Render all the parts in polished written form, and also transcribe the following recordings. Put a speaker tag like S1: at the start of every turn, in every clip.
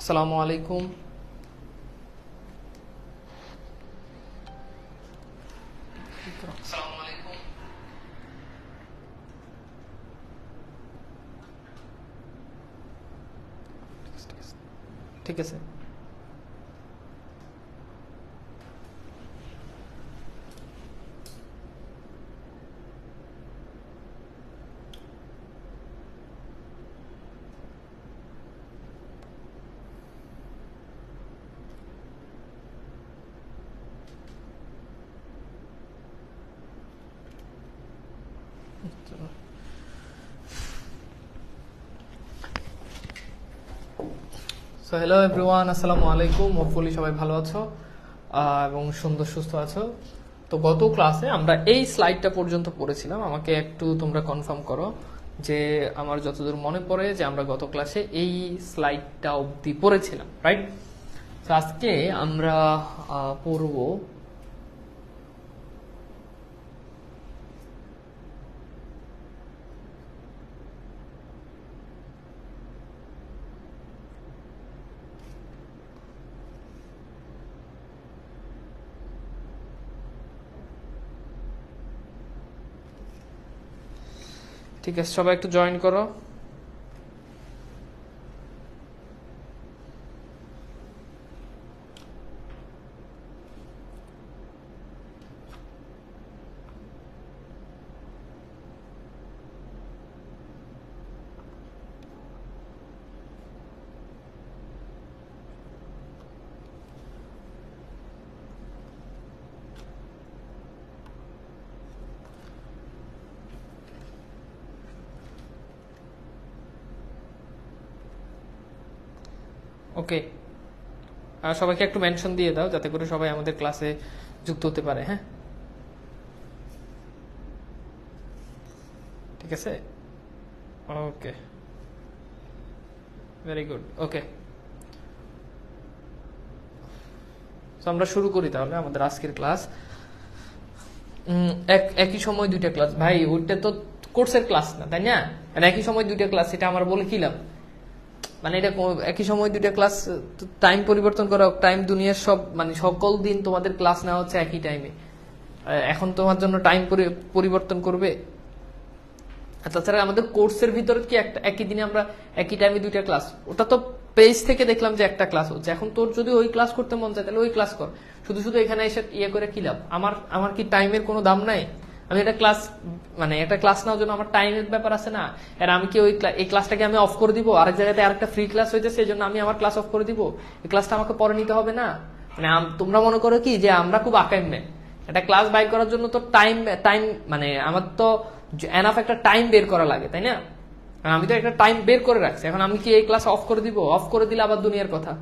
S1: আসসালামু আলাইকুম। ঠিক আছে, সো হ্যালো এভরিওয়ান, আসসালামু আলাইকুম। হোপফুলি সবাই ভালো আছো এবং সুন্দর সুস্থ আছো। তো গত ক্লাসে আমরা এই স্লাইডটা পর্যন্ত পড়েছিলাম। আমাকে একটু তোমরা কনফার্ম করো যে আমার যতদূর মনে পড়ে যে আমরা গত ক্লাসে এই স্লাইডটা অবধি পড়েছিলাম, রাইট? তো আজকে আমরা পড়বো ঠিক আছে, সবাই একটু জয়েন করো। ওকে, সবাইকে একটু মেনশন দিয়ে দাও যাতে করে সবাই আমাদের ক্লাসে যুক্ত হতে পারে। হ্যাঁ, ঠিক আছে, ওকে, ভেরি গুড। ওকে, তো আমরা শুরু করি তাহলে আমাদের আজকের ক্লাস। একই সময় দুইটা ক্লাস, ভাই ওইটা তো কোর্সের ক্লাস না, তাই না? মানে একই সময় দুইটা ক্লাস, এটা আমার বলে কি লাভ? মানে এটা একই সময় দুইটা ক্লাস, টাইম পরিবর্তন করা, টাইম দুনিয়ার সব মানে সকল দিন তোমাদের ক্লাস নেওয়া হচ্ছে একই টাইমে। এখন তোমার জন্য টাইম পরিবর্তন করবে? তাছাড়া আমাদের কোর্সের ভিতরে কি একটা একই দিনে আমরা একই টাইমে দুইটা ক্লাস? ওটা তো পেজ থেকে দেখলাম যে একটা ক্লাস হচ্ছে। এখন তোর যদি ওই ক্লাস করতে মন চায় তাহলে ওই ক্লাস কর, শুধু শুধু এখানে এসে ইয়ে করে কি লাভ? আমার কি টাইমের কোনো দাম নাই? আমি একটা ক্লাস মানে একটা ক্লাস নেওয়ার জন্য আমার টাইমের ব্যাপার আছে না? আর আমি কি ওই এই ক্লাসটাকে আমি অফ করে দিব? আরেক জায়গাতে আরেকটা ফ্রি ক্লাস হয়েছে, সেই জন্য আমি আমার ক্লাস অফ করে দিব? এই ক্লাসটা আমাকে পরে নিতে হবে না? মানে তোমরা মনে করো কি যে আমরা খুব আকাইম নেই? একটা ক্লাস বাই করার জন্য তো টাইম টাইম মানে আমার তো এনাফ একটা টাইম বের করা লাগে, তাই না? আমি তো একটা টাইম বের করে রাখছি। এখন আমি কি এই ক্লাস অফ করে দিব? অফ করে দিলে আবার দুনিয়ার কথা,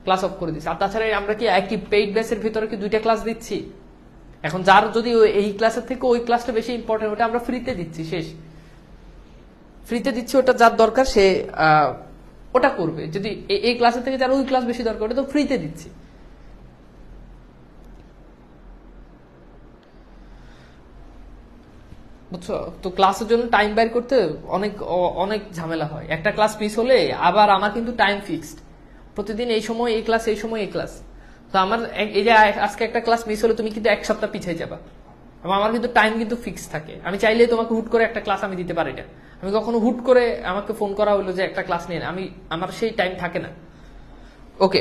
S1: ক্লাস অফ করে দিচ্ছি। আর তাছাড়া আমরা কি একই পেইড বেসের ভিতরে কি দুইটা ক্লাস দিচ্ছি? এখন যার যদি এই ক্লাসের থেকে ওই ক্লাসটা বেশি ইম্পর্টেন্ট, ওটা আমরা ফ্রিতে দিচ্ছি, শেষ। ফ্রিতে দিচ্ছি, ওটা যার দরকার সে ওটা করবে। যদি এই ক্লাসের থেকে যার ওই ক্লাস বেশি দরকার, ওটা তো ফ্রিতে দিচ্ছি। বুঝছো তো? ক্লাসের জন্য টাইম বের করতে অনেক অনেক ঝামেলা হয়। একটা ক্লাস মিস হলে আবার আমার কিন্তু টাইম ফিক্সড, প্রতিদিন এই সময় এই ক্লাস, এই সময় এই ক্লাস। তো আমার এই যে আজকে একটা ক্লাস মিস হলে তুমি কিন্তু এক সপ্তাহ পিছিয়ে যাবা। আমার কিন্তু টাইম কিন্তু ফিক্স থাকে। আমি চাইলেই তোমাকে হুট করে একটা ক্লাস আমি দিতে পারি না। আমি কখনো হুট করে আমাকে ফোন করা হলো যে একটা ক্লাস নিয়ে, আমার সেই টাইম থাকে না। ওকে,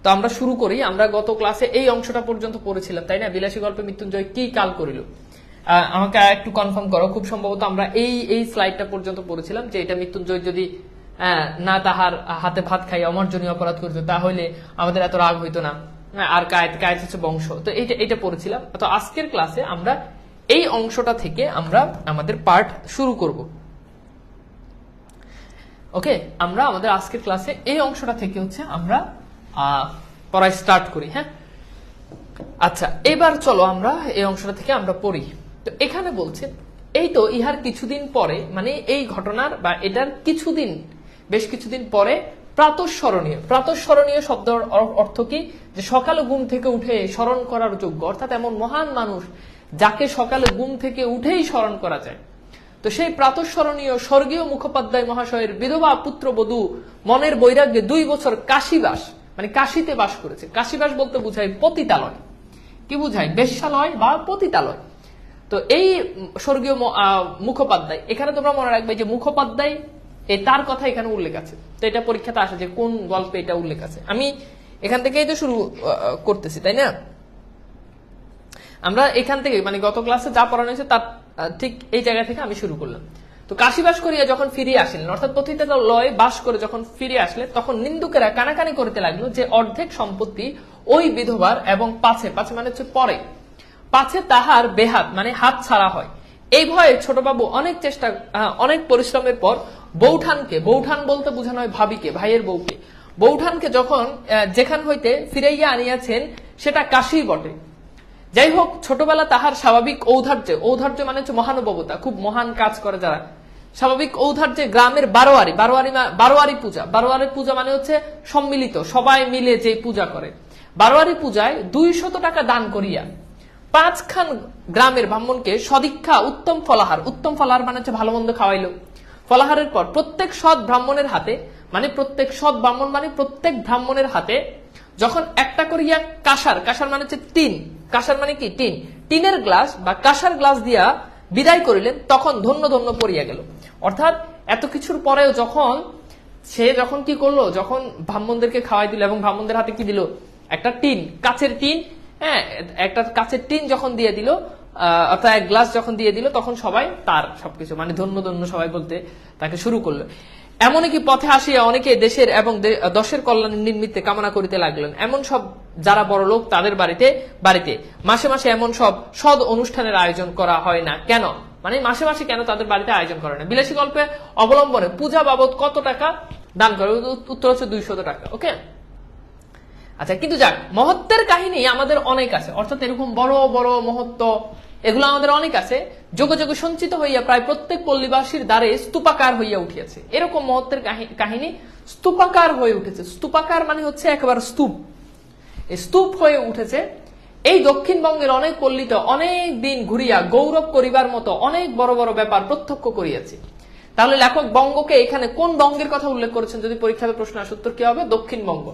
S1: তো আমরা শুরু করি। আমরা গত ক্লাসে এই অংশটা পর্যন্ত পড়েছিলাম, তাই না? বিলাসী গল্পে মৃত্যুঞ্জয় কি কাল করিল। আমাকে একটু কনফার্ম করো, খুব সম্ভবত আমরা এই স্লাইডটা পর্যন্ত পড়েছিলাম যে এটা মৃত্যুঞ্জয় যদি না তাহার হাতে ভাত খাই অমার্জনীয় অপরাধ করিত তাহলে আমাদের এত রাগ হইতো না। আর কায়েত হচ্ছে বংশ। তো এইটা পড়েছিলাম। তো আজকের ক্লাসে আমরা এই অংশটা থেকে আমরা আমাদের পার্ট শুরু করব। ওকে, আমরা আমাদের আজকের ক্লাসে এই অংশটা থেকে হচ্ছে আমরা পড়া স্টার্ট করি। হ্যাঁ, আচ্ছা, এবার চলো আমরা এই অংশটা থেকে আমরা পড়ি। তো এখানে বলছে এই তো ইহার কিছুদিন পরে, মানে এই ঘটনার বা এটার কিছুদিন, বেশ কিছুদিন পরে প্রাতঃস্মরণীয়। প্রাতঃস্মরণীয় শব্দের অর্থ কি? যে সকালে ঘুম থেকে উঠে স্মরণ করার যোগ্য, অর্থাৎ এমন মহান মানুষ যাকে সকালে ঘুম থেকে উঠেই স্মরণ করা যায়। তো সেই প্রাতঃস্মরণীয় স্বর্গীয় মুখোপাধ্যায় মহাশয়ের বিধবা পুত্রবধূ মনের বৈরাগ্যে 2 বছর কাশীবাস, মানে কাশীতে বাস করেছে। কাশীবাস বলতে বুঝায় পতিতালয়, কি বুঝায়? বেশ্যালয় বা পতিতালয়। তো এই স্বর্গীয় মুখোপাধ্যায়, এখানে তোমরা মনে রাখবে যে মুখোপাধ্যায় তার কথা এখানে উল্লেখ আছে। তো এটা পরীক্ষাতে আসে যে কোন গল্পে এটা উল্লেখ আছে। আমি এখান থেকেই তো শুরু করতেছি, তাই না? আমরা এখান থেকে মানে গত ক্লাসে যা পড়ানো হয়েছে তার ঠিক এই জায়গা থেকে আমি শুরু করলাম। তো কাশীবাস করিয়া যখন ফিরিয়ে আসলেন, অর্থাৎ পতিতালয় বাস করে যখন ফিরে আসলে, তখন নিন্দুকেরা কানাকানি করতে লাগলো যে অর্ধেক সম্পত্তি ওই বিধবার এবং পাছে মানে হচ্ছে পরে পাছে তাহার বেহাত মানে হাত ছাড়া হয়। এই ভয়ে ছোটবাবু অনেক চেষ্টা অনেক পরিশ্রমের পর বৌঠান বলতে বোঝানো হয় ভাবিকে, ভাইয়ের বউকে, বৌঠানকে যখন যেখান হইতে ফিরাইয়া আনিয়াছেন সেটা কাশী বটে। যাই হোক, ছোটবেলা তাহার স্বাভাবিক ঔদার্য মানে হচ্ছে মহানুভবতা, খুব মহান কাজ করে যারা, স্বাভাবিক ঔদার্যে গ্রামের বারোয়ারি পূজা মানে হচ্ছে সম্মিলিত, সবাই মিলে যে পূজা করে, বারোয়ারি পূজায় 200 টাকা দান করিয়া 5 খান গ্রামের ব্রাহ্মণকে সদীক্ষা উত্তম ফলাহার মানে হচ্ছে ভালো মন্দ খাওয়াইলো। ফলাহারের পর প্রত্যেক সৎ ব্রাহ্মণের হাতে মানে প্রত্যেক ব্রাহ্মণের হাতে যখন একটা করিয়া কাঁসার মানে হচ্ছে টিন, কাঁসার মানে কি টিন, টিনের গ্লাস বা কাঁসার গ্লাস দিয়া বিদায় করিলেন, তখন ধন্য ধন্য পড়িয়া গেল। অর্থাৎ এত কিছুর পরেও যখন কি করলো, যখন ব্রাহ্মণদেরকে খাওয়াই দিল এবং ব্রাহ্মণদের হাতে কি দিল, একটা টিন, কাচের টিন, হ্যাঁ, একটা কাচের টিন যখন দিয়ে দিল, অর্থাৎ এক গ্লাস যখন দিয়ে দিল, তখন সবাই তার সবকিছু মানে ধন্য ধন্য সবাই বলতে তাকে শুরু করলো। এমনকি পথে আসিয়া অনেকে দেশের এবং দশের কল্যাণের নিমিত্তে কামনা করিতে লাগলেন। এমন সব যারা বড় লোক তাদের বাড়িতে মাসে মাসে এমন সব সদ অনুষ্ঠানের আয়োজন করা হয় না কেন, মানে মাসে মাসে কেন তাদের বাড়িতে আয়োজন করে না? বিলাসী গল্পে অবলম্বনে পূজা বাবদ কত টাকা দান করে? উত্তর হচ্ছে 200 টাকা। ওকে, আচ্ছা, কিন্তু যাক, মহত্বের কাহিনী আমাদের অনেক আছে, অর্থাৎ এরকম বড় বড় মহত্ব এগুলো আমাদের অনেক আছে, যোগ যোগ সঞ্চিত হইয়া প্রায় প্রত্যেক পল্লীবাসীর দ্বারে স্তূপাকার হইয়া উঠিয়াছে। এরকম মহত্বের কাহিনী স্তূপাকার হয়ে উঠেছে। স্তূপাকার মানে হচ্ছে একেবারে স্তূপ হয়ে উঠেছে। এই দক্ষিণবঙ্গের অনেক পল্লীতে অনেক দিন ঘুরিয়া গৌরব করিবার মতো অনেক বড় বড় ব্যাপার প্রত্যক্ষ করিয়াছে। তাহলে লেখক বঙ্গকে এখানে কোন বঙ্গের কথা উল্লেখ করেছেন? যদি পরীক্ষাতে প্রশ্ন আসে, উত্তর কি হবে? দক্ষিণবঙ্গ।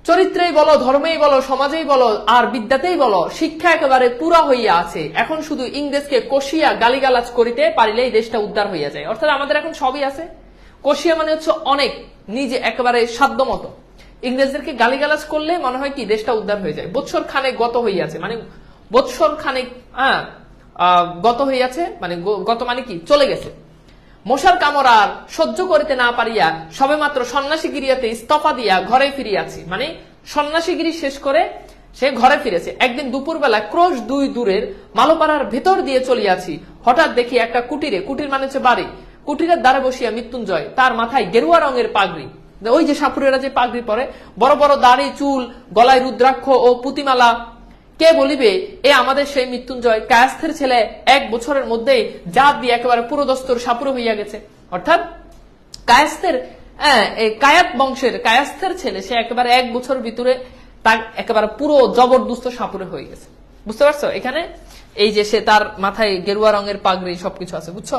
S1: চরিত্রেই বলো, ধর্মেই বলো, সমাজেই বলো, আর বিদ্যাতেই বলো, শিক্ষা একেবারে পুরা হইয়া আছে। এখন শুধু ইংরেজকে কষিয়া গালিগালাজ করিতে পারিলে এই দেশটা উদ্ধার হইয়া যায়। অর্থাৎ আমাদের এখন সবই আছে। কষিয়া মানে হচ্ছে অনেক, নিজে একেবারে সাধ্য মতো। ইংরেজদেরকে গালিগালাজ করলে মনে হয় কি দেশটা উদ্ধার হয়ে যায়। বৎসর খানেক গত হইয়াছে, মানে বৎসর খানেক গত হইয়াছে, মানে গত মানে কি চলে গেছে। মশার কামড় আর সহ্য করিতে না পারিয়া সবে মাত্র সন্ন্যাসীগিরিয়াতে ইস্তফা দিয়া ঘরে ফিরিয়াছি, মানে সন্ন্যাসীগিরি শেষ করে সে ঘরে ফিরেছে। একদিন দুপুরবেলা ক্রোশ 2 দূরের মালোপাড়ার ভেতর দিয়ে চলিয়াছি, হঠাৎ দেখি একটা কুটির মানে হচ্ছে বাড়ি, কুটিরের দ্বারে বসিয়া মৃত্যুঞ্জয়, তার মাথায় গেরুয়া রঙের পাগড়ি, ওই যে সাপুরেরা যে পাগড়ি পরে, বড় বড় দাড়ি, চুল, গলায় রুদ্রাক্ষ ও পুঁতিমালা। কে বলিবে এ আমাদের সেই মৃত্যুঞ্জয়, কায়াস্থের ছেলে 1 বছরের মধ্যেই জাত দিয়ে একেবারে পুরোদস্তর সাপুরে হইয়া গেছে। অর্থাৎ কায়াস্থের কায়াত বংশের কায়াস্থের ছেলে, সে একেবারে 1 বছর ভিতরে তার একেবারে পুরো জবরদস্ত সাপুরে হয়ে গেছে। বুঝতে পারছো? এখানে এই যে সে তার মাথায় গেরুয়া রঙের পাগড়ি সবকিছু আছে, বুঝছো?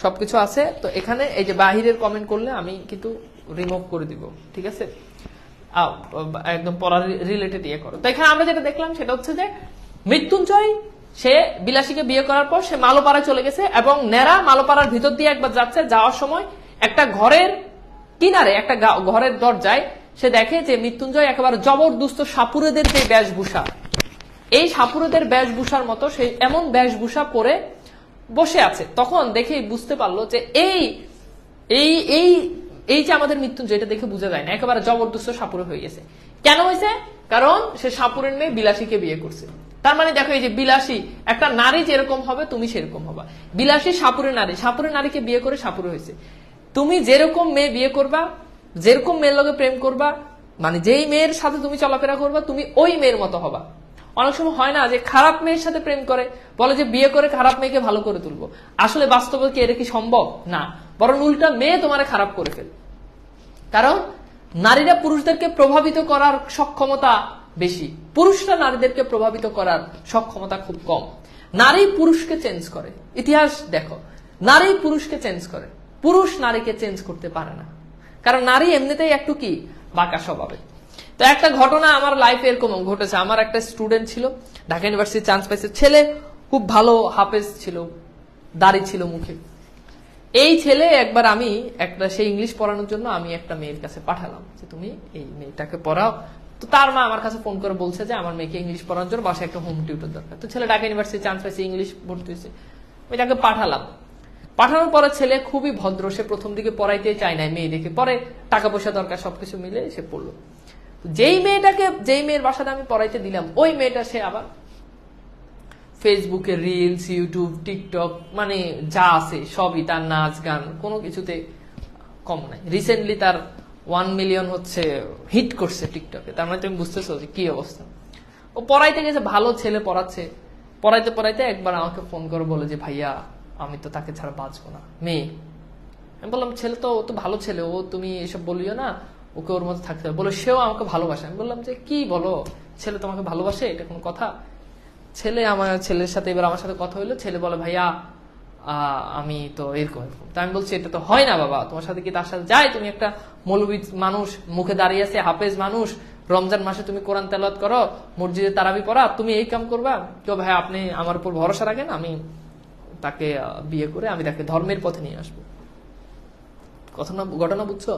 S1: সবকিছু আছে। তো এখানে এই যে বাহিরের কমেন্ট করলে আমি কিন্তু রিমুভ করে দিব, ঠিক আছে? একদম পড়ার রিলেটেড ইয়ে করো। তো এখানে আমরা যেটা দেখলাম সেটা হচ্ছে যে মৃত্যুঞ্জয় সে বিলাসীকে বিয়ে করার পর সে মালোপাড়ায় চলে গেছে এবং নেরা মালোপাড়ার ভিতর দিয়ে একবার যাচ্ছে, যাওয়ার সময় একটা ঘরের কিনারে একটা ঘরের দরজায় সে দেখে যে মৃত্যুঞ্জয় একেবারে জবরদস্ত সাপুরেদের যে বেশভূষা, এই সাপুরেদের বেশভূষার মতো সে এমন বেশভূষা পরে বসে আছে। তখন দেখে বুঝতে পারলো যে এই যে আমাদের মৃত্যুঞ্জয়, এটা দেখে বোঝা যায় না, একেবারে জবরদস্ত সাপুরে হয়ে গেছে। কেন হয়েছে? কারণ সে সাপুরের মেয়ে বিলাসীকে বিয়ে করছে। তার মানে দেখো, এই যে বিলাসী একটা নারী যেরকম হবে তুমি সেরকম হবা। বিলাসী সাপুরের নারীকে বিয়ে করে সাপুরে হয়েছে। তুমি যেরকম মেয়ে বিয়ে করবা, যেরকম মেয়ের লগে প্রেম করবা, মানে যেই মেয়ের সাথে তুমি চলাফেরা করবা, তুমি ওই মেয়ের মতো হবা। অনেক সময় হয় না যে খারাপ মেয়ের সাথে প্রেম করে, বলে যে বিয়ে করে খারাপ মেয়েকে ভালো করে তুলবো। আসলে বাস্তবে কি এটা কি সম্ভব? না, বরং উল্টা মেয়ে তোমারে খারাপ করে ফেল। কারণ নারীরা পুরুষদেরকে প্রভাবিত করার সক্ষমতা বেশি, পুরুষরা নারীদেরকে প্রভাবিত করার সক্ষমতা খুব কম। নারী পুরুষকে চেঞ্জ করে। ইতিহাস দেখো, নারী পুরুষকে চেঞ্জ করে, পুরুষ নারীকে চেঞ্জ করতে পারে না, কারণ নারী এমনিতেই একটু কি বাঁকা স্বভাবে। তো একটা ঘটনা আমার লাইফে এরকম ঘটেছে। আমার একটা স্টুডেন্ট ছিল, ঢাকা ইউনিভার্সিটি চান্স পাইছে, ছেলে খুব ভালো হাফেজ ছিল, দাড়ি ছিল মুখে। এই ছেলে একবার আমি একটা সেই ইংলিশ পড়ানোর জন্য আমি একটা মেয়ের কাছে পাঠালাম যে তুমি এই মেয়েটাকে পড়াও। তো তার মা আমার কাছে ফোন করে বলছে যে আমার মেয়েকে ইংলিশ পড়ানোর জন্য বাসায় একটা হোম টিউটর দরকার। তো ছেলে ঢাকা ইউনিভার্সিটি চান্স পাইছে, ইংলিশ ভর্তি হয়েছে, আমি তাকে পাঠালাম। পাঠানোর পরে ছেলে খুবই ভদ্র, সে প্রথম দিকে পড়াইতে চায় না মেয়ে দেখে, পরে টাকা পয়সা দরকার সবকিছু মিলে সে পড়লো। যেই মেয়ের বাসাতে আমি পড়াইতে দিলাম, ওই মেয়েটা সে আবার ফেসবুকে রিলস, ইউটিউব, টিকটক, মানে যা আছে সবই, তার নাচ গান কোনো কিছুতে কম নাই। রিসেন্টলি তার 1 মিলিয়ন হচ্ছে হিট করছে টিকটকে। তার মানে তুমি বুঝতেছো যে কি অবস্থা। ও পড়াইতে গেছে, ভালো ছেলে পড়াচ্ছে, পড়াইতে পড়াইতে একবার আমাকে ফোন করে বলে যে ভাইয়া আমি তো তাকে ছাড়া বাঁচবো না। মেয়ে, আমি বললাম ছেলে তো, ও তো ভালো ছেলে, ও তুমি এসব বলিও না, ওকে ওর মতো থাকতে হবে। বলে সেও আমাকে ভালোবাসে। আমি বললাম যে কি বলো, ছেলে তোমাকে ভালোবাসে, এটা কোনো কথা? ছেলের সাথে এবার আমার সাথে কথা হইলো, ছেলে বলে ভাইয়া আমি তো এরকম এরকম। তা আমি বলছি এটা তো হয় না বাবা, তোমার সাথে কি তার সাথে যায়? তুমি একটা মৌলবী মানুষ, মুখে দাঁড়িয়ে আছে, হাফেজ মানুষ, রমজান মাসে তুমি কোরআন তেলাওয়াত করো, মসজিদে তারাবি পড়া, তুমি এই কাম করবা? তো ভাই আপনি আমার উপর ভরসা রাখেন, আমি তাকে বিয়ে করে আমি তাকে ধর্মের পথে নিয়ে আসবো। ঘটনা বুঝছো?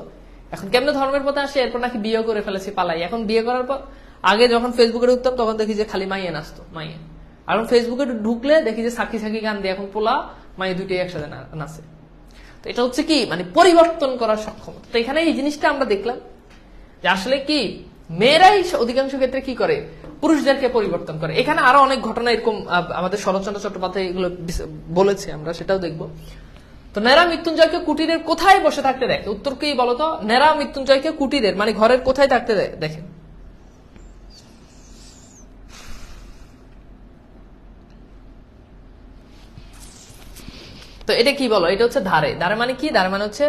S1: এখন কেমনে ধর্মের পথে আসে, এরপর নাকি বিয়ে করে ফেলেছে, পালাই। এখন বিয়ে করার পর, আগে যখন ফেসবুকে ঢুকতাম তখন দেখি যে খালি মাইয়ে নাচতো, মাইয়ে। আর এখন ফেসবুকে ঢুকলে দেখি যে সাক্ষী সাক্ষী গান দিয়ে এখন পোলা মাইয়ে দুইটাই একসাথে নাচে। তো এটা হচ্ছে কি, মানে পরিবর্তন করার সক্ষমতা। তো এখানে এই জিনিসটা আমরা দেখলাম যে আসলে কি মেয়েরাই অধিকাংশ ক্ষেত্রে কি করে, পুরুষদেরকে পরিবর্তন করে। এখানে আরো অনেক ঘটনা এরকম আমাদের শরৎচন্দ্র চট্টোপাধ্যায় এগুলো বলেছে, আমরা সেটাও দেখবো। তো নেরা মৃত্যুঞ্জয়কে কুটিরের কোথায় বসে থাকতে দেখে? উত্তর কি বলতো? নেরা মৃত্যুঞ্জয়কে কুটিরের মানে ঘরের কোথায় থাকতে দেখে? তো এটা কি বলো? এটা হচ্ছে ধারে। ধারে মানে কি? ধারে মানে হচ্ছে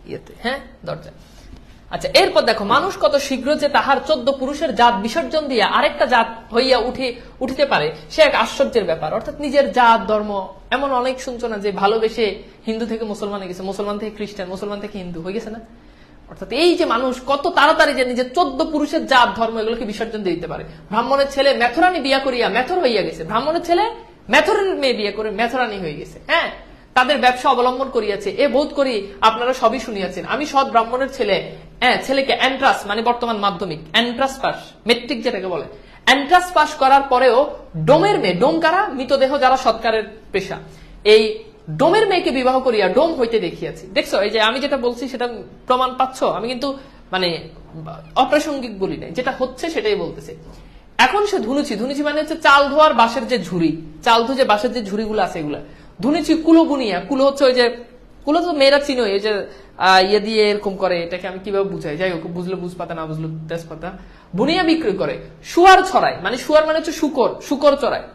S1: ইয়েতে, হ্যাঁ, দরজা। আচ্ছা, এরপর দেখো, মানুষ কত শীঘ্র যে তাহার 14 পুরুষের জাত বিসর্জন দিয়া আরেকটা জাত হইয়া উঠিতে পারে, সে এক আশ্চর্যের ব্যাপার। অর্থাৎ নিজের জাত ধর্ম, এমন অনেক শুনছো না যে ভালোবেসে হিন্দু থেকে মুসলমানে গেছে, মুসলমান থেকে খ্রিস্টান, মুসলমান থেকে হিন্দু হয়ে গেছে না? অর্থাৎ এই যে মানুষ কত তাড়াতাড়ি যে নিজের 14 পুরুষের জাত ধর্ম এগুলোকে বিসর্জন দিতে পারে। ব্রাহ্মণের ছেলে মেথরানি বিয়া করিয়া মেথর হইয়া গেছে, ব্রাহ্মণের ছেলে মেথরের মেয়ে বিয়ে করে মেথরানি হয়ে গেছে। হ্যাঁ, তাদের ব্যবসা অবলম্বন করিয়াছে, এ বোধ করি আপনারা সবই শুনিয়াছেন। আমি সৎ ব্রাহ্মণের ছেলে, ছেলেকে এন্ট্রাস মানে বর্তমান মাধ্যমিক, এন্ট্রাস পাস, মেট্রিক যেটাকে বলে, এন্ট্রাস পাস করার পরেও ডোমের মেয়ে, ডোম কারা? মৃতদেহ যারা সৎকারের পেশা, এই ডোমের মেয়েকে বিবাহ করিয়া ডোম হইতে দেখিয়াছি। দেখছো, এই যে আমি যেটা বলছি সেটা প্রমাণ পাচ্ছ? আমি কিন্তু মানে অপ্রাসঙ্গিক বলি নাই, যেটা হচ্ছে সেটাই বলতেছি। এখন সে ধুনুচি, ধুনুচি মানে হচ্ছে চাল ধোয়ার বাঁশের যে ঝুড়ি, চাল ধুয়ে যে বাঁশের যে ঝুড়িগুলো আছে এগুলা ধুনুচি। কুলো বুনিয়া, কুলো হচ্ছে ওই যে, কুলো তো মেয়েরা চিনো, এই যে ইয়ে দিয়ে এরকম করে, এটাকে আমি কিভাবে বুঝাই, যাই হোক, বুঝলে বুঝপাতা, না বুঝলে তেজপাতা, বুনিয়া বিক্রি করে। শুয়ার ছড়ায়, মানে শুয়ার মানে হচ্ছে শুকর, শুকর চড়ায়।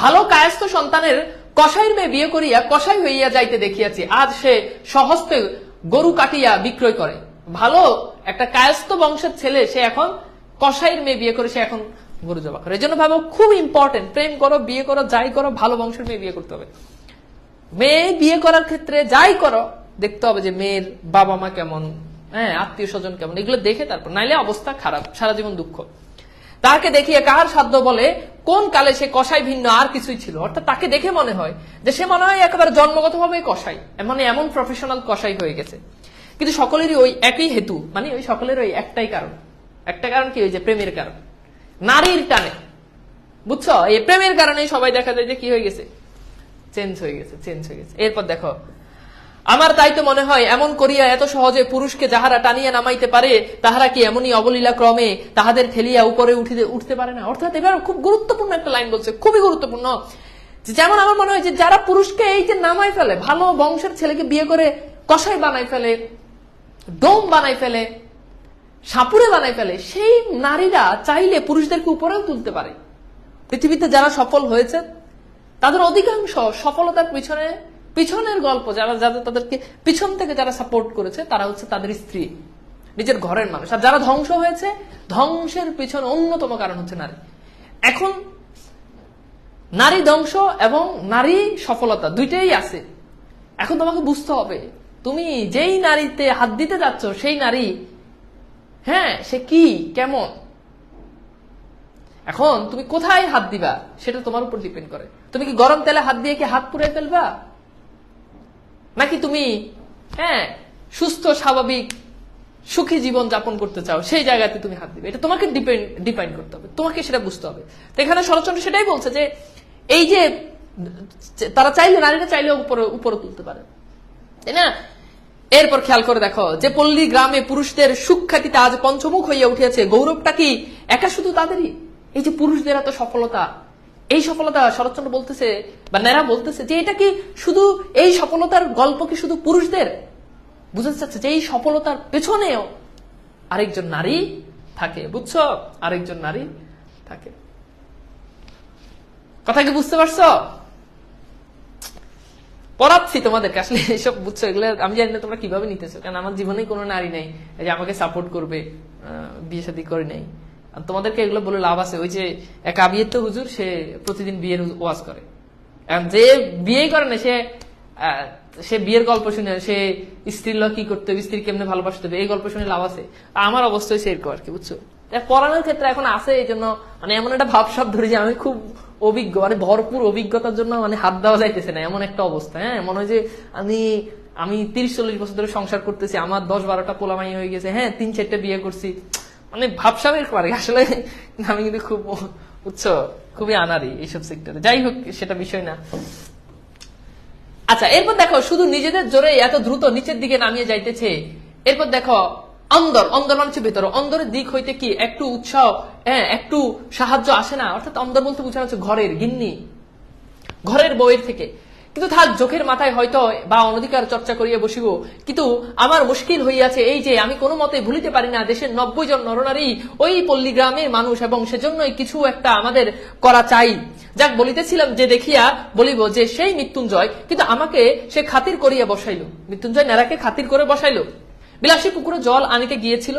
S1: ভালো কায়স্থ সন্তানের কসাইয়ের মেয়ে বিয়ে করিয়া কসাই হইয়া যাইতে দেখিয়াছি, আজ সে সহস্তে গরু কাটিয়া বিক্রয় করে। ভালো একটা কায়স্থ বংশের ছেলে, সে এখন কসাইয়ের মেয়ে বিয়ে করে সে এখন গরু জবা করে। এই জন্য ভাবো খুব ইম্পর্টেন্ট, প্রেম করো, বিয়ে করো, যাই করো, ভালো বংশের মেয়ে বিয়ে করতে হবে। মেয়ে বিয়ে করার ক্ষেত্রে যাই করো, দেখতে হবে যে মেয়ের বাবা মা কেমন, হ্যাঁ, আত্মীয় স্বজন কেমন, এগুলো দেখে তারপর, নাইলে অবস্থা খারাপ, সারা জীবন দুঃখ। তাকে দেখিয়ে কাহার সাধ্য বলে কোন কালে সে কসাই ভিন্ন আর কিছুই ছিল। অর্থাৎ তাকে দেখে মনে হয় যে সে মনে হয় একেবারে জন্মগতভাবে কসাই, মানে এমন প্রফেশনাল কসাই হয়ে গেছে। কিন্তু সকলেরই ওই একই হেতু, মানে ওই সকলের ওই একটাই কারণ, একটা কারণ কি? ওই যে প্রেমের কারণ, নারীর টানে, বুঝছো? এই প্রেমের কারণে সবাই দেখা যায় যে কি হয়ে গেছে, চেঞ্জ হয়ে গেছে, চেঞ্জ হয়ে গেছে। এরপর দেখো, আমার তাই তো মনে হয় এমন করিয়া এত সহজে পুরুষকে যাহারা টানিয়া নামাইতে পারে, তাহারা কি এমনই অবলীলা ক্রমে তাহাদের ঠেলিয়া উপরে উঠতে পারে না? অর্থাৎ এবার খুব গুরুত্বপূর্ণ একটা লাইন বলছে, খুবই গুরুত্বপূর্ণ। যেমন আমার মনে হয় যে যারা পুরুষকে এই যে নামাই ফেলে, ভালো বংশের ছেলেকে বিয়ে করে কসাই বানাই ফেলে, ডোম বানাই ফেলে, সাপুরে বানাই ফেলে, সেই নারীরা চাইলে পুরুষদেরকে উপরেও তুলতে পারে। পৃথিবীতে যারা সফল হয়েছে তাদের অধিকাংশ সফলতার পিছনের গল্প, যারা তাদেরকে পিছন থেকে যারা সাপোর্ট করেছে তারা হচ্ছে তাদের স্ত্রী, নিজের ঘরের মানুষ। আর যারা ধ্বংস হয়েছে, ধ্বংসের পিছনে অন্যতম কারণ হচ্ছে নারী। এখন নারী ধ্বংস এবং নারী সফলতা দুইটাই আছে। এখন তোমাকে বুঝতে হবে তুমি যেই নারীতে হাত দিতে যাচ্ছ সেই নারী সে কি কেমন, এখন তুমি কোথায় হাত দিবা সেটা তোমার উপর ডিপেন্ড করে। তুমি কি গরম তেলে হাত দিয়ে কি হাত পুড়ে ফেলবা, নাকি তুমি সুস্থ স্বাভাবিক সুখী জীবন যাপন করতে চাও, সেই জায়গাতে তুমি হাত দিবে। এটা তোমাকে ডিপেন্ড করতে হবে, তোমাকে সেটা বুঝতে হবে। তো এখানে শরৎচন্দ্র সেটাই বলছে যে এই যে তারা চাইলে, নারীরা চাইলে উপরে তুলতে পারে, তাই না? এরপর খেয়াল করে দেখো যে পল্লী গ্রামে পুরুষদের সুখ্যাতিতে আজ পঞ্চমুখ হইয়া উঠিয়াছে, গৌরবটা কি একা শুধু তাদেরই? এই যে পুরুষদের এত সফলতা, এই সফলতা শরৎচন্দ্র বলতেছে বা নেরা বলতেছে যে এটা কি শুধু এই সফলতার গল্প কি শুধু পুরুষদের? বুঝতে চাচ্ছে যে এই সফলতার পেছনেও আরেকজন নারী থাকে, বুঝছো? আরেকজন নারী থাকে। কথা কি বুঝতে পারছো? পড়াচ্ছি তোমাদেরকে, আসলে এসব বুঝছো, এগুলো আমি জানি না তোমরা কিভাবে নিতেছো, কারণ আমার জীবনে কোনো নারী নেই যে আমাকে সাপোর্ট করবে, বিয়ে শাদী করে নেই। আর তোমাদেরকে এগুলো বলে লাভ আছে? ওই যে এক আবিয়ের তো হুজুর, সে প্রতিদিন বিয়ের ওয়াজ করে, এখন যে বিয়েই করে না সে বিয়ের গল্প শুনে, সে স্ত্রীর কি করতে হবে, স্ত্রী কেমনে ভালোবাসতে হবে, এই গল্প শুনে লাভ আছে? আমার অবস্থা হয়েছে এরকম আর কি, বুঝছো? পড়ানোর ক্ষেত্রে এখন আছে, এই জন্য এমন একটা ভাবসাব ধরে যে আমি খুব অভিজ্ঞ, ভরপুর অভিজ্ঞতার জন্য হাত দেওয়া যাইতেছে না, এমন একটা অবস্থা। মনে হয় যে আমি 30-40 বছর ধরে সংসার করতেছি, আমার 10-12টা পোলামাই হয়ে গেছে, 3-4টা বিয়ে করছি, ভাবসাব এরকম আর কি। আসলে আমি কিন্তু খুব, বুঝছো, খুবই আনারি এইসব সেক্টরে। যাই হোক, সেটা বিষয় না। আচ্ছা, এরপর দেখো শুধু নিজেদের জোরে এত দ্রুত নিচের দিকে নামিয়ে যাইতেছে। এরপর দেখো অন্দর মানে ভেতরে, অন্দরের দিক হইতে কি একটু উৎসাহ, একটু সাহায্য আসে না? অর্থাৎ অন্দর বলতে বোঝানো হচ্ছে ঘরের গিন্নি, ঘরের বউয়ের থেকে। কিন্তু থাক, চোখের মাথায় হয়তো বা অনধিকার চর্চা করিয়া বসিব, কিন্তু আমার মুশকিল হইয়াছে এই যে আমি কোনো মতে ভুলিতে পারি না দেশের 90 জন নরনারী ওই পল্লী গ্রামের মানুষ, এবং সেজন্যই কিছু একটা আমাদের করা চাই। যাক, বলিতেছিলাম যে দেখিয়া বলিব যে সেই মৃত্যুঞ্জয়, কিন্তু আমাকে সে খাতির করিয়া বসাইল। মৃত্যুঞ্জয় নেরাকে খাতির করে বসাইল। বিলাসী পুকুরে জল আনিতে গিয়েছিল।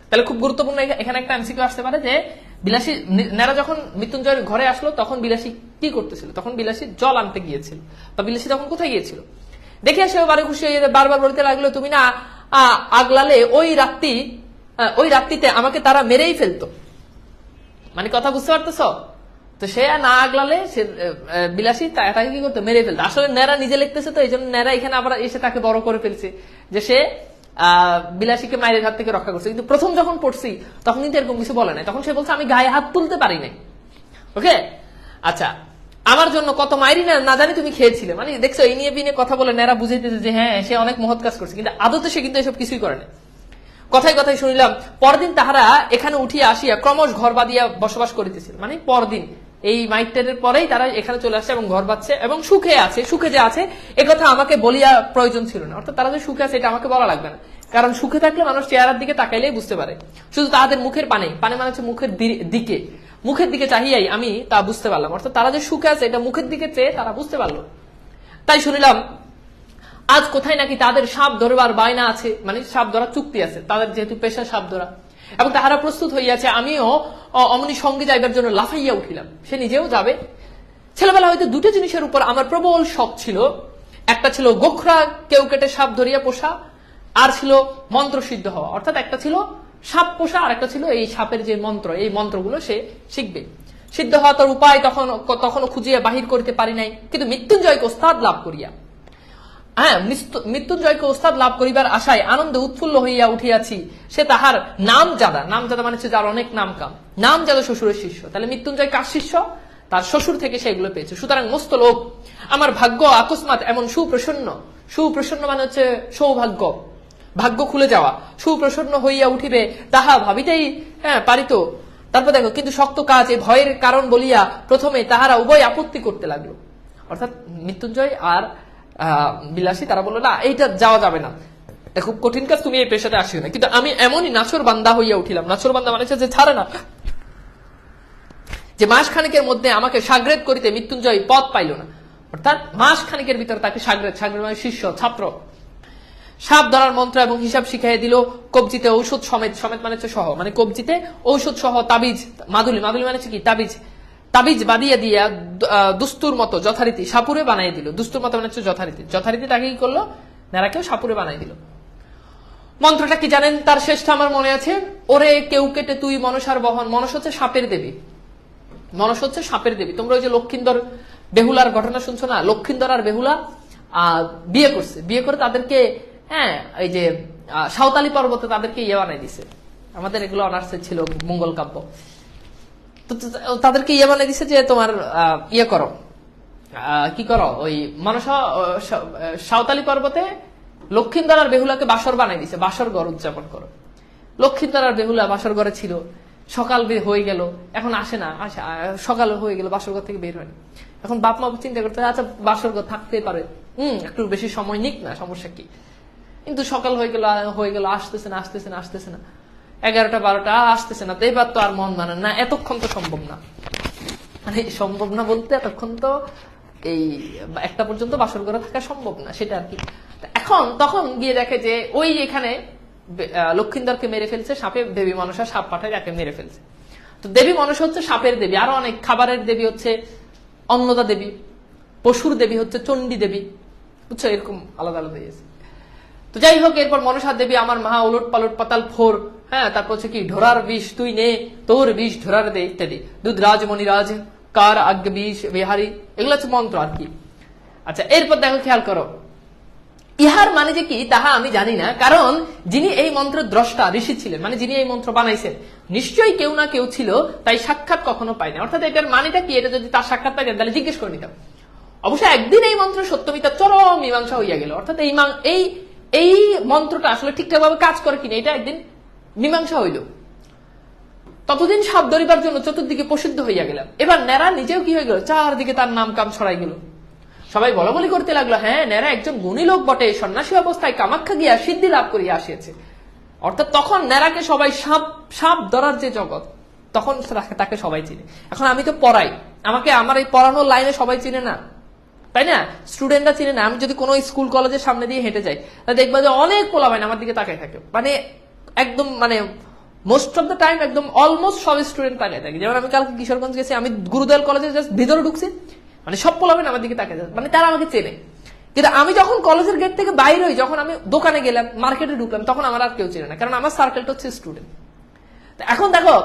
S1: তাহলে খুব গুরুত্বপূর্ণ এখানে একটা এমসিকিউ আসতে পারে যে বিলাসী নেরা যখন মৃত্যুঞ্জয়ের ঘরে আসলো তখন বিলাসী কি করতেছিল? তখন বিলাসী জল আনতে গিয়েছিল, বা বিলাসী তখন কোথায় গিয়েছিল? দেখিয়া সেও বারে খুশি হয়ে বারবার বলতে লাগলো, তুমি না আগলালে ওই রাত্রিতে আমাকে তারা মেরেই ফেলতো। কথা বুঝতে পারতেছ? তো সে না আগলালে সে বিলাসী তাকে কি করতো? মেরে ফেলতো। আসলে নেরা নিজে লিখতেছে, তো এই জন্য নেরা এখানে আবার এসে তাকে বড় করে ফেলছে যে সে বিলাসীকে মায়ের হাত থেকে রক্ষা করছে। কিন্তু প্রথম যখন পড়ছি তখন কিন্তু এরকম কিছু বলে নাই, তখন সে বলছে আমি গায়ে হাত তুলতে পারি নাই। ওকে, আচ্ছা, আমার জন্য কত মাইরি না জানি তুমি খেয়েছিলে। দেখছো, এই নিয়ে বিনে কথা বলে নেরা বুঝাইতেছে যে সে অনেক মহৎ কাজ করছে, কিন্তু আদতে সে কিন্তু এসব কিছুই করে না। কথায় কথায় শুনিলাম পরদিন তাহারা এখানে উঠিয়া আসিয়া ক্রমশ ঘর বাঁধিয়া বসবাস করিতেছিল। পরদিন এই মাইটের পরেই তারা এখানে চলে আসছে এবং ঘর বাঁধছে এবং সুখে আছে। সুখে যে আছে একথা আমাকে বলিয়া প্রয়োজন ছিল না, অর্থাৎ তারা যে সুখে আছে এটা আমাকে বলা লাগবে না, কারণ সুখে থাকলে মানুষ চেহারার দিকে তাকাইলেই বুঝতে পারে। শুধু তাদের মুখের পানে হচ্ছে মুখের দিকে চাহিয়াই আমি তা বুঝতে পারলাম, অর্থাৎ তারা যে সুখে আছে এটা মুখের দিকে চেয়ে তারা বুঝতে পারলো। তাই শুনিলাম আজ কোথায় নাকি তাদের সাপ ধরবার বায়না আছে, সাপ ধরা চুক্তি আছে তাদের, যেহেতু পেশা সাপ ধরা, এবং তাহারা প্রস্তুত হইয়াছে। আমিও অমনি সঙ্গে যাইবার জন্য লাফাইয়া উঠিলাম। সে নিজেও যাবে। ছেলেবেলা হয়তো দুটো জিনিসের উপর আমার প্রবল শখ ছিল, একটা ছিল গোখরা কেউ কেটে সাপ ধরিয়া পোষা, আর ছিল মন্ত্র সিদ্ধ হওয়া। অর্থাৎ একটা ছিল সাপ পোষা, আর একটা ছিল এই সাপের যে মন্ত্র, এই মন্ত্রগুলো সে শিখবে। সিদ্ধ হওয়া তার উপায় তখনও খুঁজিয়া বাহির করিতে পারি নাই, কিন্তু মৃত্যুঞ্জয়কে ওস্তাদ লাভ করিয়া মৃত্যুঞ্জয়কে ওস্তাদ লাভ করিবার আশায় আনন্দে উৎফুল্ল হইয়া উঠিয়াছি। সে তাহার নামজাদা হচ্ছে যার অনেক নামজাদা শ্বশুরের শিষ্য। তাহলে মৃত্যুঞ্জয় কার শিষ্য? তার শ্বশুর থেকে সেগুলো পেয়েছে। সুতরাং মস্ত লোক আমার ভাগ্য আকস্মাৎ এমন সুপ্রসন্ন হচ্ছে সৌভাগ্য, ভাগ্য খুলে যাওয়া, সুপ্রসন্ন হইয়া উঠিবে তাহা ভাবিতেই পারিত। তারপর দেখো, কিন্তু শক্ত কাজ এই ভয়ের কারণ বলিয়া প্রথমে তাহারা উভয় আপত্তি করতে লাগলো। অর্থাৎ মৃত্যুঞ্জয় আর বিলাসী তারা বললো না, এইটা যাওয়া যাবে না, খুব কঠিন কাজ, তুমি এই পেশাতে আসিও না। কিন্তু আমি এমনই নাছর বান্দা হইয়া উঠিলাম। নাছর বান্দা যে ছাড়ে না, যে মাস খানিকের মধ্যে আমাকে সাগরেদ করিতে মৃত্যুঞ্জয় পথ পাইল না। অর্থাৎ মাস খানিকের ভিতরে তাকে সাগরেদ শিষ্য ছাত্র সাপ ধরার মন্ত্র এবং হিসাব শিখাইয়া দিল। কবজিতে ঔষধ সমেত সহ, কবজিতে ঔষধ সহ তাবিজ, মাদুলি মানে কি তাবিজ, তাবিজ বাদিয়ে দিয়া দুস্তুর মতো যথারীতি সাপুরে বানাই দিল। দুস্তুর মতো মানে হচ্ছে যথারীতি, যথারীতি তাকে কি করলো, নেরাকেও সাপুরে বানাই দিল। মন্ত্রটা কি জানেন? তার শেষটা আমার মনে আছে, ওরে কেউ কেটে তুই মনসার বহন। মনস হচ্ছে সাপের দেবী, মনস হচ্ছে সাপের দেবী। তোমরা ওই যে লক্ষিন্দর বেহুলার ঘটনা শুনছো না, লক্ষিন্দর আর বেহুলা বিয়ে করছে, বিয়ে করে তাদেরকে এই যে সাঁওতালি পর্বতে তাদেরকে ইয়ে বানাই দিছে। আমাদের এগুলো অনার্সে ছিল মঙ্গল কাব্য। তো তাদেরকে ইয়ে বানাই দিছে যে তোমার ইয়ে করো, কি করো, ওই মনসা সাঁওতালি পর্বতে লক্ষিন্দর আর বেহুলাকে বাসর বানাই দিছে, বাসর ঘর উদযাপন করো। লক্ষিন্দর আর বেহুলা বাসর ঘরে ছিল, সকাল হয়ে গেল, এখন আসে না, সকাল হয়ে গেল, বাসর ঘর থেকে বের হয় না। এখন বাপ মা চিন্তা করতে, আচ্ছা বাসর ঘর থাকতে পারে, একটু বেশি সময় নিক না, সমস্যা কি। কিন্তু সকাল হয়ে গেল, আসতেছে না আসতেছে না আসতেছে না, 11টা 12টা আসতেছে না। তো এবার তো আর মন মানে না, এতক্ষণ তো সম্ভব না, মানে সম্ভব না বলতে এতক্ষণ তো এই 1টা পর্যন্ত বাসর ঘরে থাকা সম্ভব না, সেটা আর কি। এখন তখন গিয়ে দেখে যে ওই এখানে লক্ষিন্দরকে মেরে ফেলছে সাপে, দেবী মনসা সাপ পাঠায় তাকে মেরে ফেলছে। তো দেবী মনসা হচ্ছে সাপের দেবী, আরো অনেক খাবারের দেবী হচ্ছে অন্নদা দেবী, পশুর দেবী হচ্ছে চণ্ডী দেবী, বুঝছো, এরকম আলাদা আলাদা আছে। তো যাই হোক, এরপর মনসা দেবী আমার মহা উলট পালট পাতাল ফোর, তারপর হচ্ছে কি ঢোরার বিষ তুই নে, তোর বিষ ঢোরার দে ইত্যাদি, দুধরাজ মণিরাজ কার আজ্ঞ বিষ বিহারী, এগুলো হচ্ছে মন্ত্র আর কি। আচ্ছা, এরপর দেখো, খেয়াল করো, ইহার মানে যে কি তাহা আমি জানি না, কারণ যিনি এই মন্ত্র দ্রষ্টা ঋষি ছিলেন, মানে যিনি এই মন্ত্র বানাইছেন, নিশ্চয়ই কেউ না কেউ ছিল, তাই সাক্ষাৎ কখনো পাই না। অর্থাৎ এটার মানেটা কি, এটা যদি তার সাক্ষাৎ পাইতেন তাহলে জিজ্ঞেস করে নিতাম। অবশ্য একদিন এই মন্ত্র সত্যমিতা চরম মীমাংসা হইয়া গেল, অর্থাৎ এই মন্ত্রটা আসলে ঠিকঠাক ভাবে কাজ করে কিনা এটা একদিন মীমাংসা হইল। ততদিন সাপ ধরিবার জন্য চতুর্দিকে প্রসিদ্ধ হইয়া গেলাম। এবার নেরা নিজেও কি হয়ে গেল, চারদিকে তার নাম কাম ছড়াই গেল। সবাই বলাবলি করতে লাগলো, হ্যাঁ নেরা একজন গুণী লোক বটে, সন্ন্যাসী অবস্থায় কামাখ্যা গিয়া সিদ্ধি লাভ করিয়া আসিয়াছে। অর্থাৎ তখন নেরাকে সবাই সাপ ধরার যে জগৎ, তখন তাকে সবাই চিনে। এখন আমি তো পড়াই, আমাকে আমার এই পড়ানোর লাইনে সবাই চিনে না, তাই না? স্টুডেন্টরা চিনে না। আমি যদি কোনো স্কুল কলেজের সামনে দিয়ে হেঁটে যাই, তাহলে দেখবা যে অনেক পোলাপাইন আমার দিকে তাকায় থাকে, মানে একদম, মানে মোস্ট অফ দ্য টাইম একদম অলমোস্ট সব স্টুডেন্ট তাকায় থাকে। যেমন আমি কালকে কিশোরগঞ্জ গেছি, আমি গুরুদয়াল কলেজে জাস্ট ভিতরে ঢুকছি, মানে সব পোলাপাইন আমার দিকে তাকায়, মানে তারা আমাকে চেনে। কিন্তু আমি যখন কলেজের গেট থেকে বাইরে হই, যখন আমি দোকানে গেলাম, মার্কেটে ঢুকলাম, তখন আমার আর কেউ চেনে না, কারণ আমার সার্কেলটা হচ্ছে স্টুডেন্ট। এখন দেখো,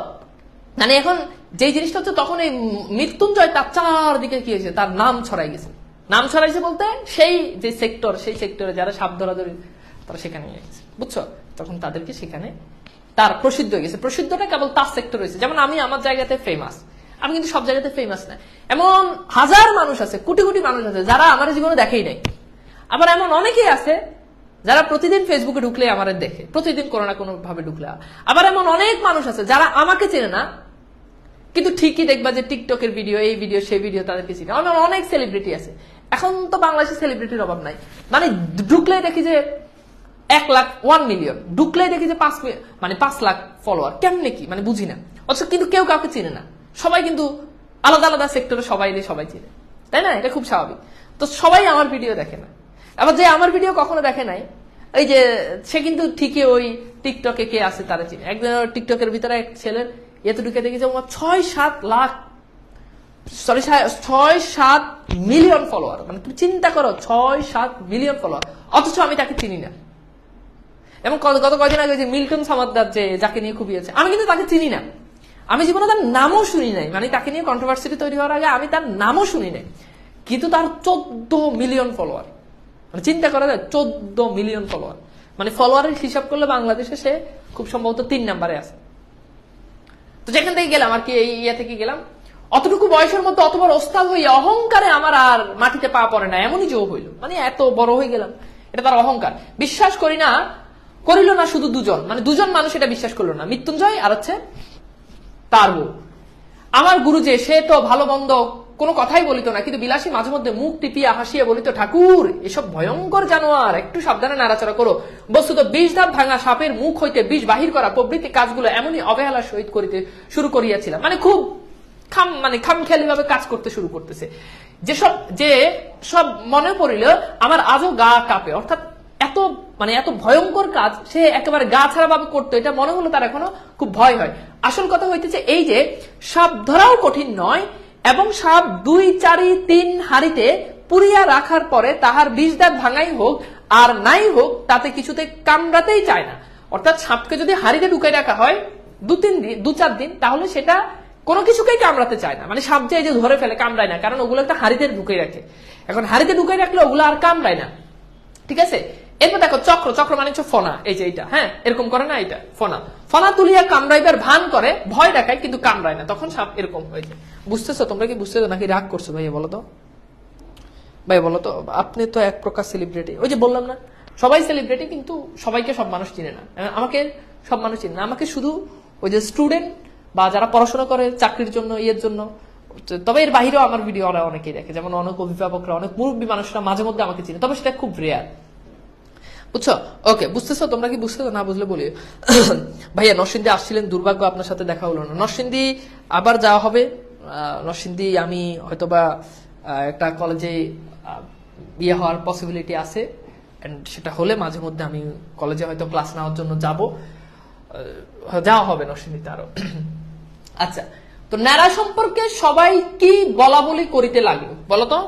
S1: মানে এখন যে জিনিসটা হচ্ছে, তখন এই মৃত্যুঞ্জয় তার চারদিকে কি হয়েছে, তার নাম ছড়াই গেছে। নাম ছড়াইছে বলতে সেই যে সেক্টর, সেই সেক্টরে যারা সাপ ধরাধরি তারা সেখানে গেছে, বুঝছো, তখন তাদেরকে সেখানে তার প্রসিদ্ধ হয়ে গেছে। প্রসিদ্ধটা কেবল তার সেক্টর হয়েছে। যেমন আমি আমার জায়গাতে ফেমাস, আমি কিন্তু সব জায়গাতে ফেমাস না। এমন হাজার মানুষ আছে, কোটি কোটি মানুষ আছে যারা আমার জীবনে দেখেই নাই। আবার এমন অনেকেই আছে যারা প্রতিদিন ফেসবুকে ঢুকলে আমাদের দেখে, প্রতিদিন কোনো না কোনো ভাবে ঢুকলে। আবার এমন অনেক মানুষ আছে যারা আমাকে চেনে না, কিন্তু ঠিকই দেখবা যে টিকটকের ভিডিও, এই ভিডিও, সেই ভিডিও তাদেরকে চিনে। আমার অনেক সেলিব্রিটি আছে। এখন তো বাংলাদেশে সেলিব্রিটির অভাব নাই, মানে ঢুকলে দেখি যে 1 লাখ 1 মিলিয়ন, ঢুকলে দেখি যে 5 লাখ ফলোয়ার, কেমনে কি মানে বুঝি না। অথচ কিন্তু কেউ কাউকে চিনে না, সবাই কিন্তু আলাদা আলাদা সেক্টরে সবাই চিনে, তাই না? এটা খুব স্বাভাবিক। তো সবাই আমার ভিডিও দেখে না। আবার যে আমার ভিডিও কখনো দেখে নাই, এই যে সে কিন্তু ঠিকই ওই টিকটকে কে আছে তারা চিনে। একজন টিকটকের ভিতরে এক ছেলের এতে ঢুকে দেখেছে 6-7 লাখ, সরি 6-7 মিলিয়ন ফলোয়ার। মানে তুমি চিন্তা করো, 6-7 মিলিয়ন ফলোয়ার, অথচ আমি তাকে চিনি না। এবং গত কয়েকদিন আগে যে মিল্টন সামাদ্দার, যে যাকে নিয়ে খুবই আছে, আমি কিন্তু তাকে চিনি না, আমি জীবনে তার নামও শুনি নাই। মানে তাকে নিয়ে কন্ট্রোভার্সি তৈরি হওয়ার আগে আমি তার নামও শুনি নাই, কিন্তু তার 14 মিলিয়ন ফলোয়ার। মানে চিন্তা করা যায়, 14 মিলিয়ন ফলোয়ার। মানে ফলোয়ারের হিসাব করলে বাংলাদেশে সে খুব সম্ভবত 3 নম্বরে আছে। তো যেখান থেকে গেলাম আর কি, এই ইয়ে থেকে গেলাম, অতটুকু বয়সের মধ্যে অত বড় ওস্তাদ হয়ে অহংকারে আমার আর মাটিতে পা পড়ে না, এমনই জো হইল। মানে এত বড় হয়ে গেলাম, এটা তার অহংকার। বিশ্বাস করিল না শুধু দুজন, মানে দুজন মানুষ এটা বিশ্বাস করলো না, মৃত্যুঞ্জয় আর হচ্ছে তার বউ। আমার গুরু যে, সে তো ভালো মন্দ কোনো কথাই বলিত না, কিন্তু বিলাসী মাঝে মধ্যে মুখ টিপিয়া হাসিয়া বলিত, ঠাকুর এসব ভয়ঙ্কর জানোয়ার, একটু সাবধানে নাড়াচাড়া করো। বস্তুত 20 ধাপ ভাঙা সাপের মুখ হইতে বিষ বাহির করা প্রভৃতি কাজগুলো এমনই অবহেলার সহিত করিতে শুরু করিয়াছিলাম। মানে খুব খামখেয়ালি ভাবে কাজ করতে শুরু করতেছে, যে সব মনে পড়িল আমার আজও গা কাঁপে। অর্থাৎ এত ভয়ঙ্কর কাজ সে একেবারে গা ছাড়া ভাবে করতো, এটা মনে হলো তার এখনো খুব ভয় হয়। আসল কথা হইতেছে এই যে সাপ ধরাও কঠিন নয়, এবং সাপ 2, 4, 3 হাড়িতে পুরিয়া রাখার পরে তাহার বিষ দাঁত ভাঙাই হোক আর নাই হোক তাতে কিছুতে কামড়াতেই চায় না। অর্থাৎ সাপকে যদি হাড়িতে ঢুকাই রাখা হয় 2-3 দিন 2-4 দিন, তাহলে সেটা কোনো কিছুকেই কামড়াতে চায় না। মানে সাপ যে ধরে ফেলে, কামড়ায় না, কারণ ওগুলো একটা হাড়িতে ঢুকাই রাখে। এখন হাড়িতে ঢুকাই রাখলে ওগুলো আর কামড়ায় না, ঠিক আছে। এরপর দেখো চক্র, চক্র মানে হচ্ছে ফনা, এই যে এইটা, হ্যাঁ এরকম করে না, এটা ফনা, ফনা তুলিয়া কামড়াইবার ভান করে, ভয় দেখায় কিন্তু কামড়ায় না, তখন সাপ এরকম হয়ে যায়। বুঝতেছো তোমরা কি? বুঝতেছো নাকি রাগ করছো ভাইয়া? বলো তো ভাই, বলো তো। আপনি তো এক প্রকার সেলিব্রিটি, ওই যে বললাম না সবাই সেলিব্রিটি, কিন্তু সবাইকে সব মানুষ চিনে না। আমাকে সব মানুষ চিনে না, আমাকে শুধু ওই যে স্টুডেন্ট বা যারা পড়াশোনা করে চাকরির জন্য, ইয়ের জন্য। তবে এর বাহিরেও আমার ভিডিও অনেকেই দেখে, যেমন অনেক অভিভাবকরা, অনেক মুরব্বী মানুষরা মাঝে মধ্যে আমাকে চিনে, তবে সেটা খুব রেয়ার, বুঝছো? ওকে, বুঝতেছো তোমরা কি? বুঝতেছো? না বুঝলে বলি। ভাইয়া নরসিংদী আসছিলেন, দুর্ভাগ্য আপনার সাথে দেখা হলো না। নরসিংদী আবার যাওয়া হবে। নরসিংদী আমি হয়তোবা একটা কলেজে বিয়ে হওয়ার পসিবিলিটি আছে, সেটা হলে মাঝে মধ্যে আমি কলেজে হয়তো ক্লাস নেওয়ার জন্য যাব, যাওয়া হবে নরসিংদীতে আরো। আচ্ছা, তো ন্যাড়া সম্পর্কে সবাই কি বলা বলি করিতে লাগলো বলো তো?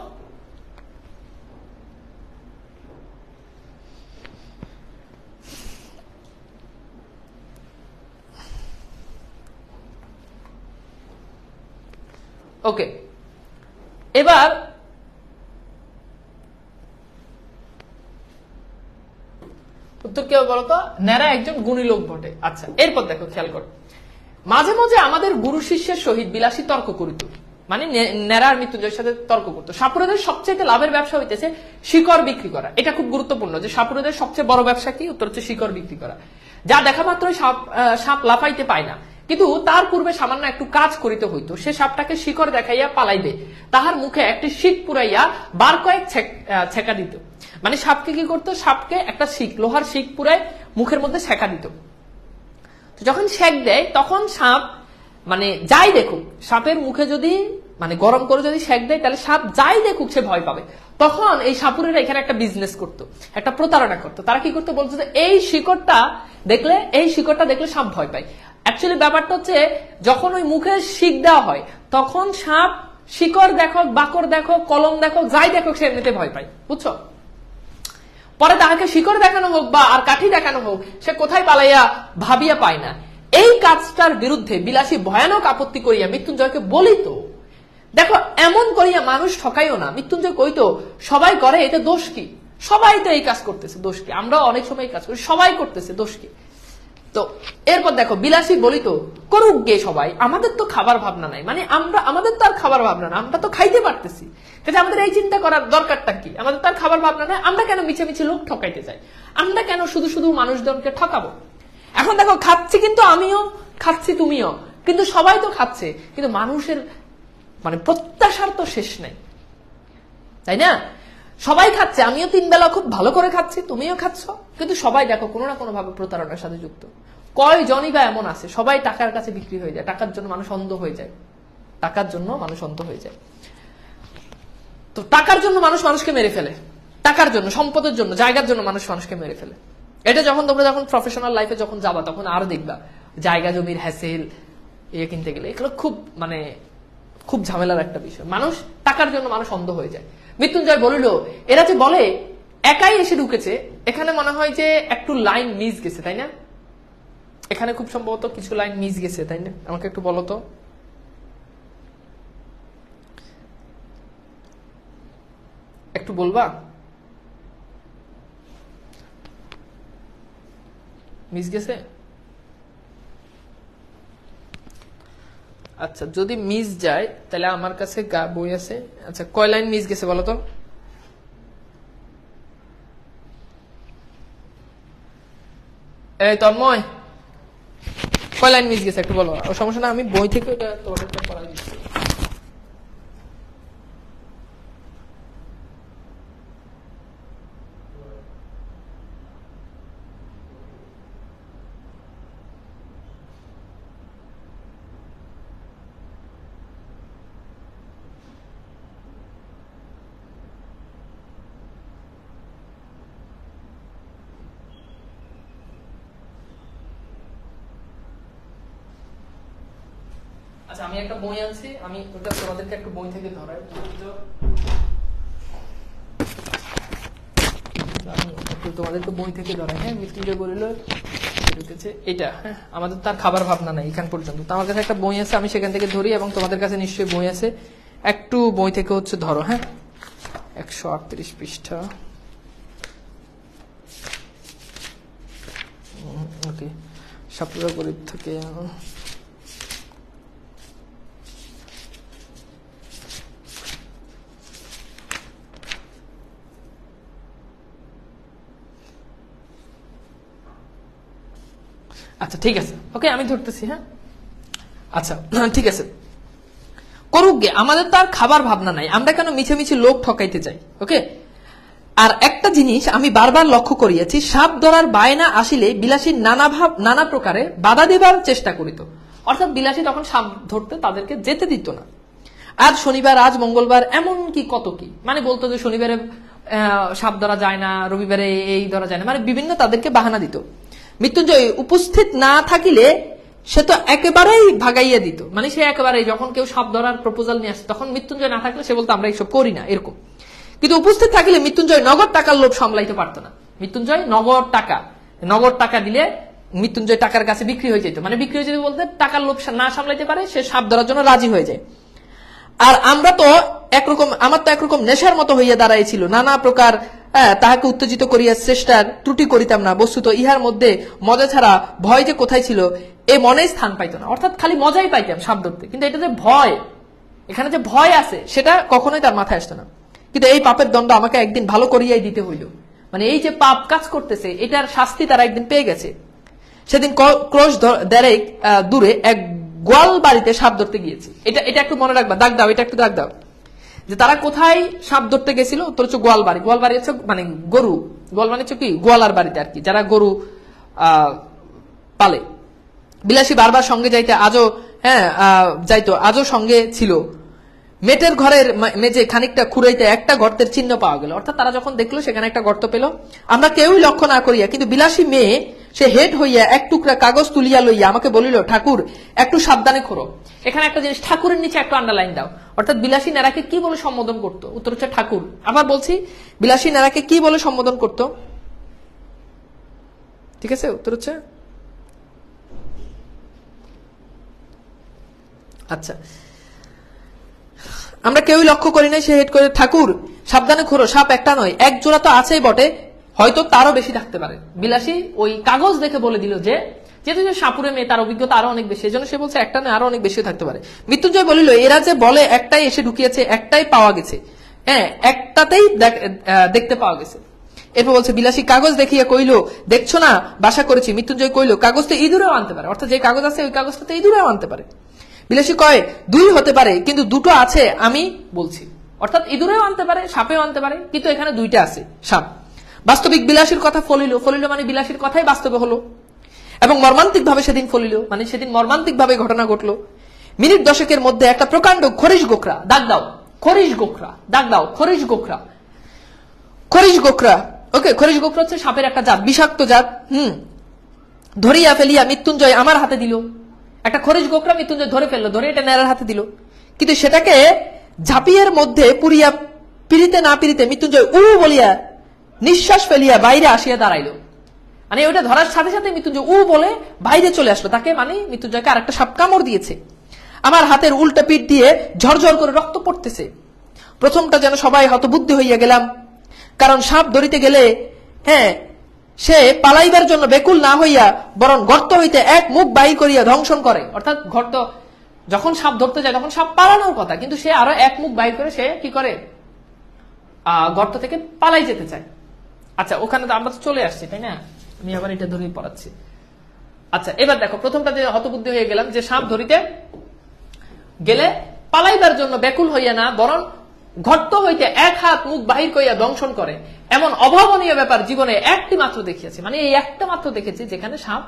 S1: ওকে, এবার উত্তর কি হবে বলতো? ন্যাড়া একজন গুণী লোক বটে। আচ্ছা, এরপর দেখো, খেয়াল করো, মাঝে মাঝে আমাদের গুরু শিষ্যের সহিত বিলাসী তর্ক করিত, মানে ন্যাড়া আর মৃত্যুঞ্জয়ের সাথে তর্ক করতো। সাপুরেদের সবচেয়ে লাভের ব্যবসা হইতেছে শিকড় বিক্রি করা। এটা খুব গুরুত্বপূর্ণ যে সাপুরেদের সবচেয়ে বড় ব্যবসা কি? উত্তর হচ্ছে শিকড় বিক্রি করা। যা দেখা মাত্রই সাপ লাফাইতে পায় না, কিন্তু তার পূর্বে সামান্য একটু কাজ করিতে হইতো। সে সাপটাকে শিকড় দেখাইয়া পালাইবে, তাহার মুখে একটি শিক পুরাইয়া বার কয়েক ছেঁকা দিত। মানে সাপকে কি করতো? সাপকে একটা শিক, লোহার শিক পুরাই মুখের মধ্যে ছেঁকা দিত। যখন শেক দেয় তখন সাপ, মানে যাই দেখুক, সাপের মুখে যদি মানে গরম করে যদি শেক দেয়, তাহলে সাপ যাই দেখুক সে ভয় পাবে। তখন এই সাপুরেরা এখানে একটা বিজনেস করতো, একটা প্রতারণা করতো। তারা কি করতো? বলতো যে এই শিকড়টা দেখলে সাপ ভয় পায়। অ্যাকচুয়ালি ব্যাপারটা হচ্ছে, যখন ওই মুখে শিক দেওয়া হয় তখন সাপ শিকড় দেখো, বাকর দেখো, কলম দেখো, যাই দেখো সে এমনিতে ভয় পায়, বুঝছো? পরে তাহাকে শিকড় দেখানো হোক বা আর কাঠি দেখানো হোক, সে কোথায় পালাইয়া ভাবিয়া পায় না। এই কাজটার বিরুদ্ধে বিলাসী ভয়ানক আপত্তি করিয়া মৃত্যুঞ্জয়কে বলিত, দেখো এমন করিয়া মানুষ ঠকাইও না। মৃত্যুঞ্জয় কইতো, সবাই করে, এতে দোষ কি? সবাই তো এই কাজ করতেছে, দোষ কি? আমরাও অনেক সময় এই কাজ করি, সবাই করতেছে, দোষ কি? তো এরপর দেখো, বিলাসী বলিত, করুক গে সবাই, আমাদের তো খাবার ভাবনা নাই। মানে আমাদের তো আর খাবার ভাবনা না, আমরা তো খাইতে পারতেছি, কাজে আমাদের এই চিন্তা করার দরকারটা কি? আমাদের তো আর খাবার ভাবনা নাই, আমরা কেন মিছে মিছে লোক ঠকাইতে চাই? আমরা কেন শুধু শুধু মানুষজনকে ঠকাবো? এখন দেখো, খাচ্ছি কিন্তু আমিও খাচ্ছি, তুমিও, কিন্তু সবাই তো খাচ্ছে, কিন্তু মানুষের মানে প্রত্যাশার তো শেষ নাই, তাই না? সবাই খাচ্ছে, আমিও 3 বেলা খুব ভালো করে খাচ্ছি, তুমিও খাচ্ছ, কিন্তু সবাই দেখো কোনো না কোনো ভাবে প্রতারণার সাথে যুক্ত। কয়জনই বা এমন আছে? সবাই টাকার কাছে বিক্রি হয়ে যায়, টাকার জন্য মানুষ অন্ধ হয়ে যায়, টাকার জন্য মানুষ অন্ধ হয়ে যায়। তো টাকার জন্য মানুষ মানুষকে মেরে ফেলে, টাকার জন্য, সম্পদের জন্য, জায়গার জন্য মানুষ মানুষকে মেরে ফেলে। এটা তোমরা যখন প্রফেশনাল লাইফে যখন যাবা, তখন আরো দেখবা জায়গা জমির হ্যাসেল, কিনতে গেলে এগুলো খুব মানে খুব ঝামেলার একটা বিষয়। মানুষ টাকার জন্য মানুষ অন্ধ হয়ে যায়। মৃত্যুঞ্জয় বলিল, এরা যে বলে একাই এসে ঢুকেছে, এখানে মনে হয় যে একটু লাইন মিস গেছে, তাই না? এখানে খুব সম্ভবত কিছু লাইন মিস গেছে, তাই না? আমাকে একটু বলো তো, একটু বলবা মিস গেছে? আচ্ছা, যদি মিস যায় তাহলে আমার কাছে বই আছে। আচ্ছা, কয় লাইন মিস গেছে বলো তো? এই তন্ময়, কয় লাইন মিস গেছে একটু বলো। সমস্যা না, আমি বই থেকে তোমাদের পড়াই দিচ্ছি। আচ্ছা আমি একটা বই আনছি, আমি ওটা তোমাদেরকে একটা বই থেকে ধরাই। তোমাদেরকে বই থেকে ধরাই। হ্যাঁ, মৃত্যুঞ্জয় বলিল এটা, হ্যাঁ আমাদের তার খাবার ভাবনা নাই এখান পর্যন্ত। তো আমার কাছে একটা বই আছে, আমি সেখান থেকে ধরি, এবং তোমাদের কাছে নিশ্চয়ই বই আছে, একটু বই থেকে হচ্ছে ধরো। হ্যাঁ, 138 পৃষ্ঠা। ওকে, সাপ্তাহ গরিব থেকে আচ্ছা ঠিক আছে, ওকে আমি ধরতেছি। হ্যাঁ আচ্ছা ঠিক আছে, করুক গে, আমাদের তো আর খাবার ভাবনা নাই, আমরা কেন মিছে মিছে লোক ঠকাইতে যাই। ওকে, আর একটা জিনিস আমি বারবার লক্ষ্য করিয়াছি, সাপ ধরার বায়না আসিলে বিলাসী নানা প্রকারে বাধা দেবার চেষ্টা করিত। অর্থাৎ বিলাসী তখন সাপ ধরতে তাদেরকে যেতে দিত না। আজ শনিবার, আজ মঙ্গলবার, এমন কি কত কি, মানে বলতো যে শনিবারে সাপ ধরা যায় না, রবিবারে এই ধরা যায় না, মানে বিভিন্ন তাদেরকে বাহানা দিত। মৃত্যুঞ্জয় উপস্থিত না থাকিলে সে তো একেবারেই ভাগাইয়া দিত, মানে সে একেবারেই যখন কেউ সাপ ধরার প্রপোজাল নিয়ে আসে তখন মৃত্যুঞ্জয় না থাকলে সে বলতো আমরা এইসব করি না, এরকম। কিন্তু উপস্থিত থাকিলে মৃত্যুঞ্জয় নগদ টাকার লোভ সামলাইতে পারতো না। মৃত্যুঞ্জয় নগদ টাকা দিলে মৃত্যুঞ্জয় টাকার কাছে বিক্রি হয়ে যেত, মানে বিক্রি হয়ে যেত বলতে টাকার লোভ না সামলাইতে পারে, সে সাপ ধরার জন্য রাজি হয়ে যায়। আর আমরা তো একরকম, আমার তো একরকম নেশার মতো হইয়া দাঁড়াইছিল, নানা প্রকার তাহাকে উত্তেজিত করিয়া চেষ্টার ত্রুটি করিতাম না। বস্তুত ইহার মধ্যে মজা ছাড়া ভয় যে কোথায় ছিল এ মনে স্থান পাইত না। অর্থাৎ খালি মজাই পাইতাম সাপ ধরতে, কিন্তু এটা যে ভয়, এখানে যে ভয় আছে সেটা কখনোই তার মাথায় আসতো না। কিন্তু এই পাপের দণ্ড আমাকে একদিন ভালো করিয়াই দিতে হইল, মানে এই যে পাপ কাজ করতেছে এটার শাস্তি তারা একদিন পেয়ে গেছে। সেদিন ক্রোশ দেড়েক দূরে এক গোয়াল বাড়িতে সাপ ধরতে গিয়েছি। এটা একটু মনে রাখবা, দাগ দাও, এটা একটু দাগ দাও, যে তারা কোথায় সাপ ধরতে গেছিল। উত্তর হচ্ছে গোয়াল বাড়ি। গোয়াল বাড়ি হচ্ছে মানে গরু, গোয়াল মানে হচ্ছে কি গোয়ালার বাড়িতে আর কি, যারা গরু পালে। বিলাসী বারবার সঙ্গে যাইতে আজও যাইতো, আজও সঙ্গে ছিল। মেটের ঘরের মেঝে খানিকটা খুঁড়াইতে একটা গর্তের চিহ্ন পাওয়া গেল। অর্থাৎ তারা যখন দেখলো সেখানে একটা গর্ত পেল, আমরা কেউই লক্ষ্য না করিয়া, কিন্তু বিলাসী মেয়ে সে হেট হইয়া এক টুকরা কাগজ তুলিয়া লইয়া আমাকে বলিল, ঠাকুর একটু সাবধানে খোরো। এখানে একটা জিনিস, ঠাকুরের নিচে একটু আন্ডারলাইন দাও। অর্থাৎ বিলাসী নেরাকে কি বলে সম্বোধন করতো? উত্তর হচ্ছে ঠাকুর। আবার বলছি, বিলাসী নেরাকে কি বলে সম্বোধন করতো? ঠিক আছে, উত্তর হচ্ছে আচ্ছা, আমরা কেউই লক্ষ্য করি নাই। সে হেট করে, ঠাকুর সাবধানে খোরো, সাপ একটা নয়, এক জোড়া তো আছেই বটে, হয়তো তারও বেশি থাকতে পারে। বিলাসী ওই কাগজ দেখে বলে দিল যে যেহেতু যে সাপুরে মেয়ে, তার অভিজ্ঞতা আরো অনেক বেশি, এজন্য সে বলছে একটা নয় আরো অনেক বেশি থাকতে পারে। মৃত্যুঞ্জয় বলিল, এরা যে বলে একটাই এসে ঢুকিয়েছে, একটাই পাওয়া গেছে, হ্যাঁ একটাতেই দেখতে পাওয়া গেছে। এরপর বলছে, বিলাসী কাগজ দেখিয়া কইল, দেখছো না বাসা করেছি। মৃত্যুঞ্জয় কইল, কাগজ তো ইঁদুরেও আনতে পারে, অর্থাৎ যে কাগজ আছে ওই কাগজটাতে ইঁদুরেও আনতে পারে। বিলাসী কয়, দুই হতে পারে, কিন্তু দুটো আছে আমি বলছি। অর্থাৎ ইঁদুরেও আনতে পারে, সাপেও আনতে পারে, কিন্তু এখানে দুইটা আছে সাপ। বাস্তবিক বিলাসীর কথা ফলিল মানে বিলাসীর কথাই বাস্তবে হলো, এবং মর্মান্তিক ভাবে সেদিন ফলিল, মানে সেদিন মর্মান্তিক ভাবে ঘটনা ঘটলো। মিনিট দশেকের মধ্যে একটা প্রকাণ্ড খরিশ গোখরা, দাগ দাও খরিশ গোখরা, দাগ দাও খরিশ গোখরা, খরিশ গোখরা। ওকে, খরিশ গোখরা হচ্ছে সাপের একটা জাত, বিষাক্ত জাত। ধরিয়া ফেলিয়া মৃত্যুঞ্জয় আমার হাতে দিল। একটা খরিশ গোখরা মৃত্যুঞ্জয় ধরে ফেললো, ধরে এটা নেড়ার হাতে দিল, কিন্তু সেটাকে ঝাঁপিয়ের মধ্যে পুরিয়া পিড়িতে না পিড়িতে মৃত্যুঞ্জয় বলিয়া নিঃশ্বাস ফেলিয়া বাইরে আসিয়া দাঁড়াইল। মানে ওইটা ধরার সাথে সাথে মৃত্যুঞ্জয় বলে বাইরে চলে আসলো, তাকে মানে মৃত্যুঞ্জয়কে আরেকটা সাপ কামড় দিয়েছে। আমার হাতের উল্টা পিঠ দিয়ে ঝরঝর করে রক্ত পড়তেছে। প্রথমটা যেন সবাই হতবুদ্ধি হইয়া গেলাম, কারণ সাপ ধরিতে গেলে সে পালাইবার জন্য বেকুল না হইয়া বরং গর্ত হইতে এক মুখ বাহির করিয়া ধ্বংসন করে। অর্থাৎ গর্ত যখন সাপ ধরতে যায় তখন সাপ পালানোর কথা, কিন্তু সে আরো এক মুখ বাহির করে সে কি করে, গর্ত থেকে পালাই যেতে চায়। আচ্ছা, ওখানে তো আমরা তো চলে আসছি, তাই না? আমি আবার এটা ধরেই পড়াচ্ছি। আচ্ছা, এবার দেখো, প্রথমটা যে হতবুদ্ধি হয়ে গেলাম, যে সাপ ধরিতে গেলে পালাইবার জন্য বেকুল হইয়া না বরং গর্ত হইতে এক হাত মুখ বাহির করিয়া দংশন করে, এমন অভাবনীয় ব্যাপার জীবনে একটি মাত্র দেখিয়েছে। মানে এই একটা মাত্র দেখেছি যেখানে সাপ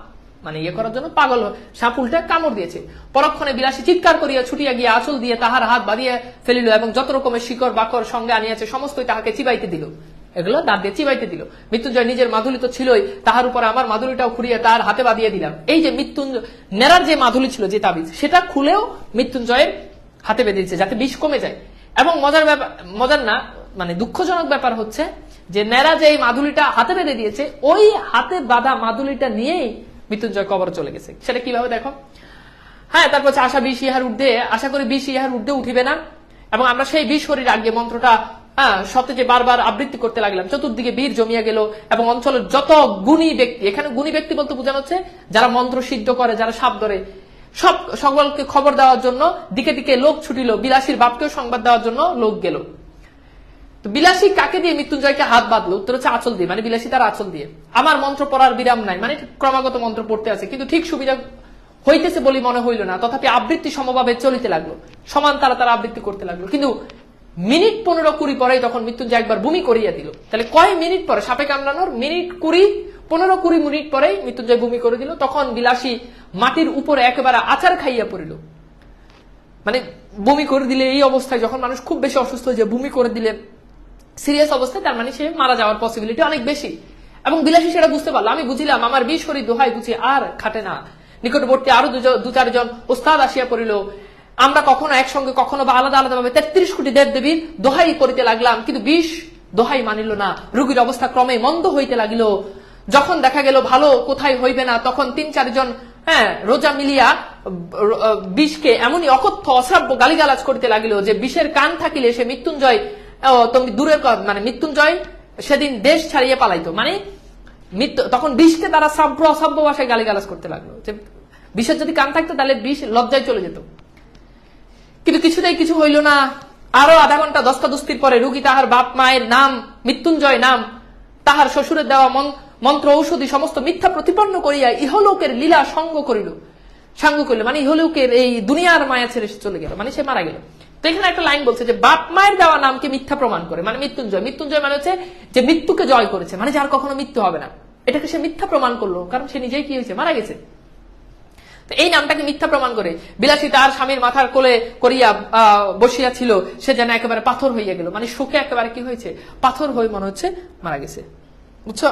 S1: মানে করার জন্য পাগল, সাপ উল্টে কামড় দিয়েছে। পরক্ষণে বিলাসী চিৎকার করিয়া ছুটিয়া গিয়া আঁচল দিয়ে তাহার হাত বাঁধিয়া ফেলিল এবং যত রকমের শিকড় বাকর সঙ্গে আনিয়াছে সমস্তই তাহাকে চিবাইতে দিল। এগুলো দাঁত দিয়ে চিবাইতে দিল। মৃত্যুঞ্জয় নিজের মাদুলি তো ছিলই, তাহার উপরে আমার মাদুলিটাও খুঁড়িয়ে তার হাতে বাঁধিয়ে দিলাম। এই যে মৃত্যুঞ্জয় নেড়ার যে মাদুলি ছিল, যে তাবিজ, সেটা খুলেও মৃত্যুঞ্জয়ের হাতে বেঁধে দিচ্ছে যাতে বিষ কমে যায়। এবং মজার না মানে দুঃখজনক ব্যাপার হচ্ছে যে নেড়া যে এই মাদুলিটা হাতে বেঁধে দিয়েছে, ওই হাতে বাঁধা মাদুলিটা নিয়েই মৃত্যুঞ্জয় কবর চলে গেছে। সেটা কিভাবে দেখো। হ্যাঁ, তারপর আশা বিষ ইহার ঊর্ধ্বে, আশা করি বিষ ইহার ঊর্ধ্বে উঠিবে না। এবং আমরা সেই বিষ শরীর আগে মন্ত্রটা সতেজে বারবার আবৃত্তি করতে লাগলাম। চতুর্দিকে বীর জমিয়া গেল এবং অঞ্চলের যত গুণী ব্যক্তি, এখানে গুণী ব্যক্তি বলতে বোঝানো হচ্ছে যারা মন্ত্র সিদ্ধ করে, যারা সাপ ধরে, সকলকে খবর দেওয়ার জন্য দিকে দিকে লোক ছুটিল। বিলাসীর বাপকেও সংবাদ দেওয়ার জন্য লোক গেল। তো বিলাসী কাকে দিয়ে মৃত্যুঞ্জয়কে হাত বাঁধলো? উত্তর হচ্ছে আঁচল দিয়ে, মানে বিলাসী তার আঁচল দিয়ে। আমার মন্ত্র পড়ার বিরাম নাই, মানে ক্রমাগত মন্ত্র পড়তে আছে, কিন্তু ঠিক সুবিধা হইতেছে বলে মনে হইল না। তথাপি আবৃত্তি সমভাবে চলিতে লাগলো, সমান তারা আবৃত্তি করতে লাগলো। কিন্তু মিনিট 15-20 পরেই তখন মৃত্যুঞ্জয় একবার বমি করিয়া দিল। তাহলে কয় মিনিট পরে? সাপে কামড়ানোর মিনিট 15-20 মিনিট পরেই মৃত্যুঞ্জয় বমি করে দিল। তখন বিলাসী মাটির উপরে একেবারে আচার খাইয়া পড়িল। মানে বমি করে দিলে এই অবস্থায়, যখন মানুষ খুব বেশি অসুস্থ হয়ে যায়, বমি করে দিলে সিরিয়াস অবস্থায়, তার মানে সে মারা যাওয়ার পসিবিলিটি অনেক বেশি। এবং বিলাসী সেটা বুঝতে পারলো। আমি বুঝিলাম আমার বিষ শরীর দোহাই বুঝি আর খাটে না। নিকটবর্তী আরো 2-4 ওস্তাদ আসিয়া পড়িল। আমরা কখনো একসঙ্গে কখনো বা আলাদা আলাদা ভাবে 33 কোটি দেবদেবীর দোহাই করিতে লাগলাম, কিন্তু বিষ দোহাই মানিল না। রোগীর অবস্থা ক্রমে মন্দ হইতে লাগিল। যখন দেখা গেল ভালো কোথায় হইবে না, তখন 3-4 জন রোজা মিলিয়া বিষকে এমনই অকথ্য অশ্রাব্য গালিগালাজ করতে লাগিল যে বিষের কান থাকিলে সে মৃত্যুঞ্জয় তুমি দূরের, মানে মৃত্যুঞ্জয় সেদিন দেশ ছাড়িয়ে পালাইতো। মানে তখন বিষকে তারা শ্রাব্য অসভ্য ভাষায় গালিগালাজ করতে লাগলো যে বিষের যদি কান থাকতো তাহলে বিষ লজ্জায় চলে যেত। কিন্তু কিছুতেই কিছু হইল না। আরো আধা ঘন্টা দস্তাদস্তির পরে রোগী তাহার বাপ মায়ের নাম মৃত্যুঞ্জয় নাম, তাহার শ্বশুরের দেওয়া মন্ত্র ঔষধি সমস্ত মিথ্যা প্রতিপন্ন করিয়া ইহলোকের লীলা সাঙ্গ করিল। মানে ইহলোকের এই দুনিয়ার মায়া ছেড়ে চলে গেল, মানে সে মারা গেল। তো এখানে একটা লাইন বলছে যে বাপ মায়ের দেওয়া নামকে মিথ্যা প্রমাণ করে, মানে মৃত্যুঞ্জয়। মৃত্যুঞ্জয় মানে হচ্ছে যে মৃত্যুকে জয় করেছে, মানে যার কখনো মৃত্যু হবে না। এটাকে সে মিথ্যা প্রমাণ করলো, কারণ সে নিজেই কি হয়েছে, মারা গেছে। তো এই নামটাকে মিথ্যা প্রমাণ করে বিলাসী তার স্বামীর মাথার কোলে করিয়া বসিয়া ছিল। সে যেন একেবারে পাথর হইয়া গেল, মানে শোকে একেবারে কি হয়েছে, পাথর হয়ে মনে হচ্ছে মারা গেছে। বুঝছো?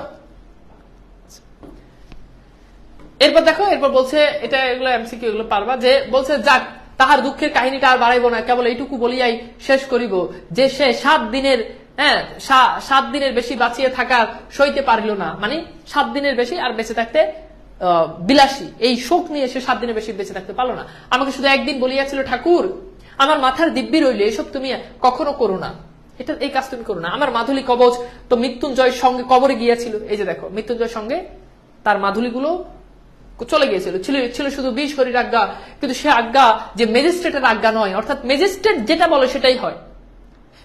S1: এরপর দেখো, এরপর বলছে, এটা এগুলো এমসিকিউ, এগুলো পারবা, যে বলছে যাক তাহার দুঃখের কাহিনীটা আর বাড়াইব না, কেবল এইটুকু বলিয়াই শেষ করিব যে সে 7 দিনের বেশি বাঁচিয়ে থাকা সইতে পারিল না। মানে 7 দিনের বেশি আর বেঁচে থাকতে বিলাসী এই শোক নিয়ে সে 7 দিনের বেশি বেঁচে থাকতে পারলো না। আমাকে শুধু একদিন বলিয়াছিল, ঠাকুর আমার মাথার দিব্যি রইলে এসব তুমি কখনো করো না, এটা এই কাজ তুমি করো না। আমার মাধুলি কবচ তো মৃত্যুঞ্জয়ের সঙ্গে কবরে গিয়েছিল। এই যে দেখো, মৃত্যুঞ্জয়ের সঙ্গে তার মাধুলিগুলো চলে গিয়েছিল, ছিল শুধু 20 কোটির আজ্ঞা। কিন্তু সে আজ্ঞা যে ম্যাজিস্ট্রেটের আজ্ঞা নয়, অর্থাৎ ম্যাজিস্ট্রেট যেটা বলে সেটাই হয়,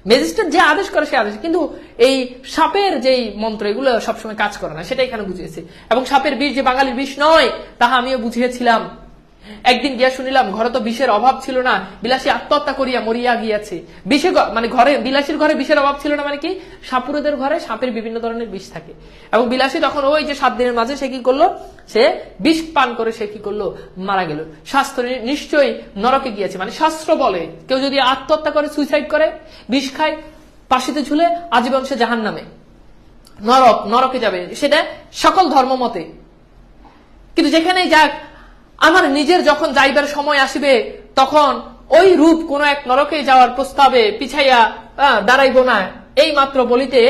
S1: ম্যাজিস্ট্রেট যে আদেশ করে সে আদেশ। কিন্তু এই সাপের যেই মন্ত্র, এগুলো সবসময় কাজ করে না, সেটা এখানে বুঝিয়েছে। এবং সাপের বিষ যে বাঙালির বিষ নয়, তাহা আমিও বুঝিয়েছিলাম। একদিন গিয়া শুনিলাম ঘরে তো বিষের অভাব ছিল না, বিলাসী আত্মহত্যা করিয়া মরিয়া গিয়াছে। বিষে মানে ঘরে, বিলাসীর ঘরে বিষের অভাব ছিল না, মানে কি সাপুরেদের ঘরে সাপের বিভিন্ন ধরনের বিষ থাকে। এবং বিলাসী তখন ওই যে 7 দিনের মাঝে সে কি করলো, সে বিষ পান করে সে কি করলো, মারা গেল। শাস্ত্র নিশ্চয়ই নরকে গিয়েছে, মানে শাস্ত্র বলে কেউ যদি আত্মহত্যা করে, সুইসাইড করে, বিষ খায়, ফাঁসিতে ঝুলে আজীবন সে জাহান্নামে, নরকে যাবে, সেটা সকল ধর্ম মতে। কিন্তু যেখানেই যাক, আমার নিজের যখন যাইবার সময় আসিবে, তখন ওই রূপ কোন এক নরকে যাওয়ার প্রস্তাবে পিছাইয়া দাঁড়াইব না। এই মাত্র বলিতে